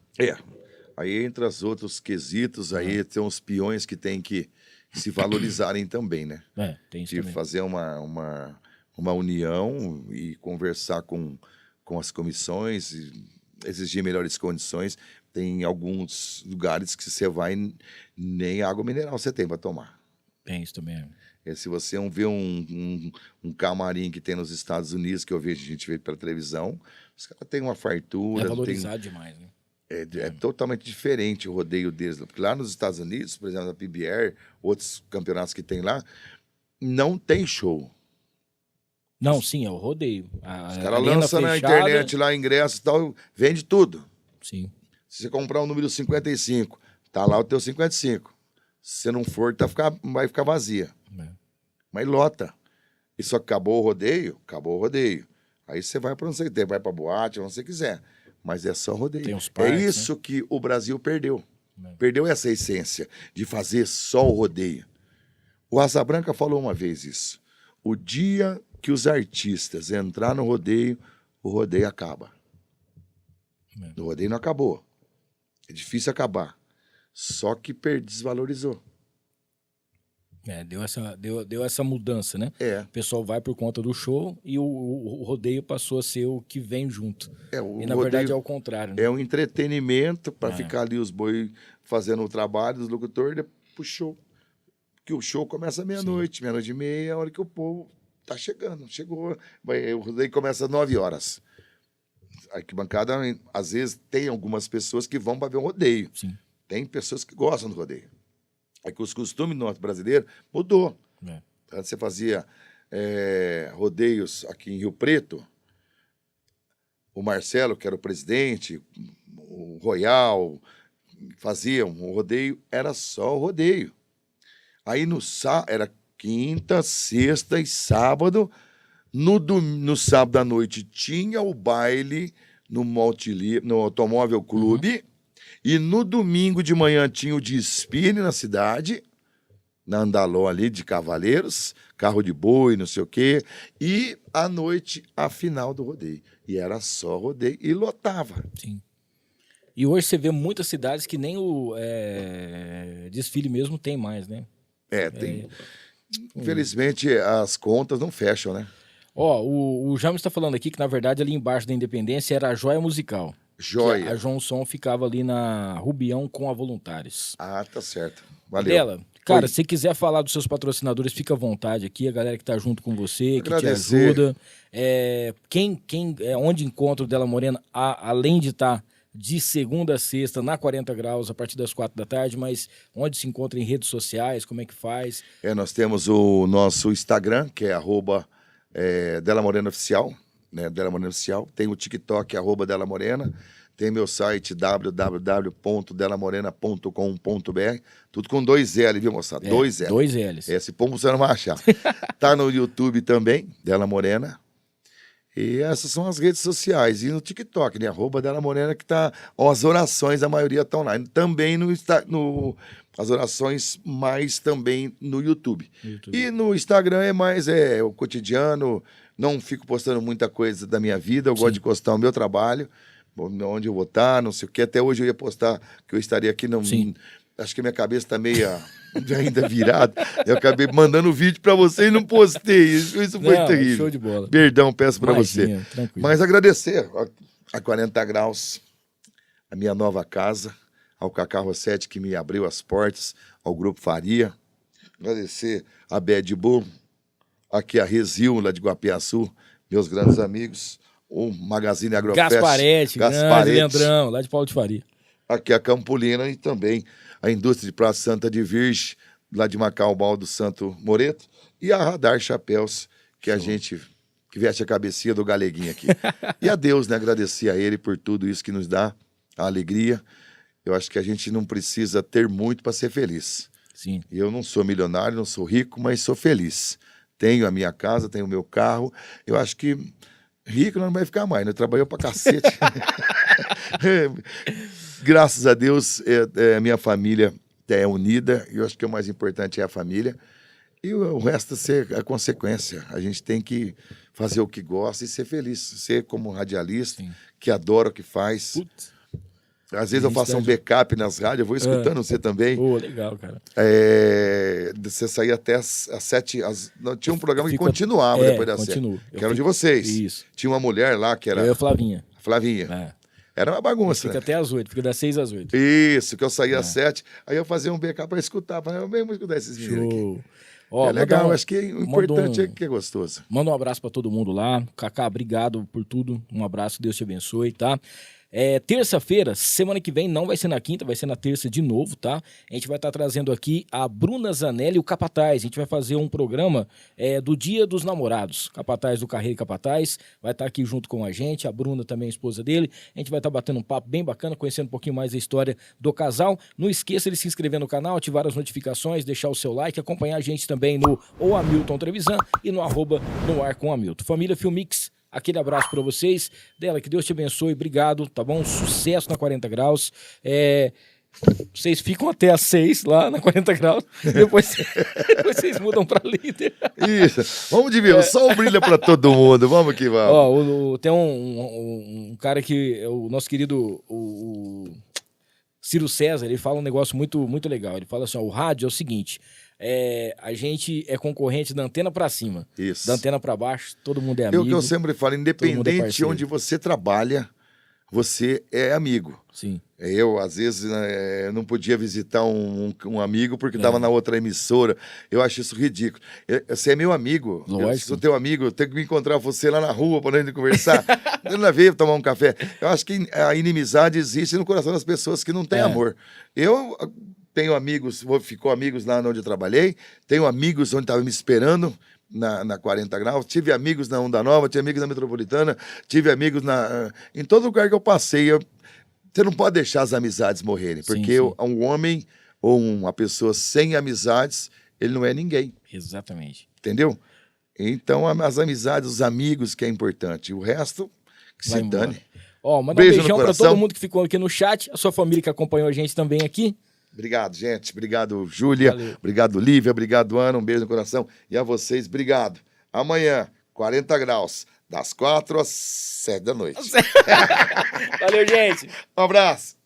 Aí, entre os outros quesitos, aí tem uns peões que tem que se valorizarem também, né? Tem isso de também. fazer uma união e conversar com as comissões, e exigir melhores condições. Tem alguns lugares que você vai, nem água mineral você tem para tomar. Tem isso também. Se você vê um camarim que tem nos Estados Unidos, que a gente vê pela televisão, os caras têm uma fartura. É valorizado demais, né? É totalmente diferente o rodeio deles. Porque lá nos Estados Unidos, por exemplo, na PBR, outros campeonatos que tem lá, não tem show. Não, sim, é o rodeio. Os caras lançam na internet lá ingresso e tal, vende tudo. Sim. Se você comprar o número 55, tá lá o teu 55. Se você não for, vai ficar vazia. Mas lota. Isso acabou o rodeio? Acabou o rodeio. Aí você vai para onde você quiser, vai para boate, onde você quiser. Mas é só rodeio. Tem os parques, é isso, né, que o Brasil perdeu. Perdeu essa essência de fazer só o rodeio. O Asa Branca falou uma vez isso. O dia que os artistas entrar no rodeio, o rodeio acaba. O rodeio não acabou. É difícil acabar. Só que desvalorizou. Deu essa mudança, né? O pessoal vai por conta do show e o rodeio passou a ser o que vem junto. E na verdade é o contrário, né? É um entretenimento para ficar ali os boi fazendo o trabalho dos locutores, depois pro show. Porque o show começa meia-noite, meia-noite e meia, é a hora que o povo tá chegando. Chegou, o rodeio começa às 9 horas. A arquibancada, às vezes, tem algumas pessoas que vão para ver um rodeio. Sim. Tem pessoas que gostam do rodeio. É que os costumes do norte brasileiro mudou. Antes você fazia rodeios aqui em Rio Preto. O Marcelo, que era o presidente, o Royal, faziam um rodeio, era só o rodeio. Aí era quinta, sexta e sábado. No sábado à noite tinha o baile no Automóvel Clube. E no domingo de manhã tinha o desfile na cidade, na Andaló ali, de cavaleiros, carro de boi, não sei o quê. E à noite, a final do rodeio. E era só rodeio e lotava. Sim. E hoje você vê muitas cidades que nem o desfile mesmo tem mais, né? Tem. Infelizmente, as contas não fecham, né? O James está falando aqui que, na verdade, ali embaixo da Independência era a Joia Musical. Joia. A João Som ficava ali na Rubião com a Voluntários. Ah, tá certo. Valeu. Dela, cara, se quiser falar dos seus patrocinadores, fica à vontade aqui, a galera que tá junto com você, que te ajuda. Onde encontra o Della Morena, além de estar de segunda a sexta na 40 graus, a partir das 4 da tarde, mas onde se encontra em redes sociais, como é que faz? Nós temos o nosso Instagram, que é @Della Morena Oficial. Né, Della Morena Oficial, tem o TikTok, @Della Morena, tem meu site www.delamorena.com.br, tudo com 2 L, viu, moçada? 2 L. 2 L's. Esse pombo você não vai achar. Tá no YouTube também, Della Morena, e essas são as redes sociais, e no TikTok, né, @Della Morena, que tá, as orações, a maioria estão lá, também as orações, mais também no YouTube. E no Instagram é mais o cotidiano. Não fico postando muita coisa da minha vida, eu gosto de postar o meu trabalho, onde eu vou estar, não sei o que. Até hoje eu ia postar que eu estaria aqui, não. Sim. Acho que minha cabeça tá meio ainda virada. Eu acabei mandando o vídeo para você e não postei. Isso foi terrível. Show de bola. Perdão, peço para você. Tranquilo. Mas agradecer a 40 Graus, a minha nova casa, ao Cacá Rossetti, que me abriu as portas, ao Grupo Faria. Agradecer a Bad Bull, aqui a Resil, lá de Guapiaçu, meus grandes amigos, o Magazine Agrofest. Gasparete, Leandrão, lá de Paulo de Faria. Aqui a Campolina e também a indústria de Praça Santa de Virgem, lá de Macau, do Santo Moreto, e a Radar Chapéus, que a gente, que veste a cabecinha do Galeguinho aqui. E a Deus, né? Agradecer a Ele por tudo isso que nos dá, a alegria. Eu acho que a gente não precisa ter muito para ser feliz. Sim. Eu não sou milionário, não sou rico, mas sou feliz. Tenho a minha casa, tenho o meu carro. Eu acho que rico não vai ficar mais, né? Trabalhou pra cacete. Graças a Deus, a minha família é unida. Eu acho que o mais importante é a família. E o resto é a consequência. A gente tem que fazer o que gosta e ser feliz. Ser como radialista, Sim. que adora o que faz. Putz. Às vezes eu faço um backup nas rádios, eu vou escutando você também. Pô, legal, cara. Você saía até às 7. Não, tinha um programa que continuava depois das 7. Que era o de vocês. Isso. Tinha uma mulher lá que era. Eu e a Flavinha. Flavinha. Era uma bagunça. Fica né? até às 8, fica das 6 às 8. Isso, que eu saía às 7, aí eu fazia um backup para escutar. Eu mesmo escutar esses meninos aqui. Ó, é legal, acho que o importante é que é gostoso. Manda um abraço para todo mundo lá. Cacá, obrigado por tudo. Um abraço, Deus te abençoe, tá? Terça-feira, semana que vem, não vai ser na quinta, vai ser na terça de novo, tá? A gente vai estar trazendo aqui a Bruna Zanelli e o Capataz. A gente vai fazer um programa do Dia dos Namorados. Capataz do Carreiro Capataz vai estar aqui junto com a gente. A Bruna também, a esposa dele. A gente vai estar batendo um papo bem bacana, conhecendo um pouquinho mais a história do casal. Não esqueça de se inscrever no canal, ativar as notificações, deixar o seu like, acompanhar a gente também no Hamilton Trevisan e no @noarcomhamilton. Família Filmix, aquele abraço para vocês. Dela, que Deus te abençoe. Obrigado, tá bom? Sucesso na 40 Graus. Vocês ficam até às 6 lá na 40 Graus. Depois vocês mudam para líder. Isso. Vamos de ver. O sol brilha para todo mundo. Vamos que vamos. Ó, tem um cara que é o nosso querido o Ciro César. Ele fala um negócio muito, muito legal. Ele fala assim, ó, o rádio é o seguinte... a gente é concorrente da antena para cima. Isso. Da antena para baixo, todo mundo é amigo. É o que eu sempre falo, independente de onde você trabalha, você é amigo. Sim. Eu, às vezes, não podia visitar um amigo porque estava na outra emissora. Eu acho isso ridículo. Você é meu amigo. Lógico. Eu sou teu amigo, eu tenho que me encontrar você lá na rua para gente conversar. Eu não veio tomar um café. Eu acho que a inimizade existe no coração das pessoas que não têm amor. Eu... tenho amigos, ficou amigos lá onde eu trabalhei, tenho amigos onde estava me esperando na 40 Graus, tive amigos na Onda Nova, tive amigos na Metropolitana, tive amigos em todo lugar que eu passei. Você não pode deixar as amizades morrerem, porque um homem ou uma pessoa sem amizades, ele não é ninguém. Exatamente. Entendeu? Então, as amizades, os amigos que é importante, o resto que se dane. Ó, manda um beijão para todo mundo que ficou aqui no chat, a sua família que acompanhou a gente também aqui. Obrigado, gente. Obrigado, Júlia. Obrigado, Lívia. Obrigado, Ana. Um beijo no coração. E a vocês, obrigado. Amanhã, 40 Graus, das 4 às 7 da noite. Valeu, gente. Um abraço.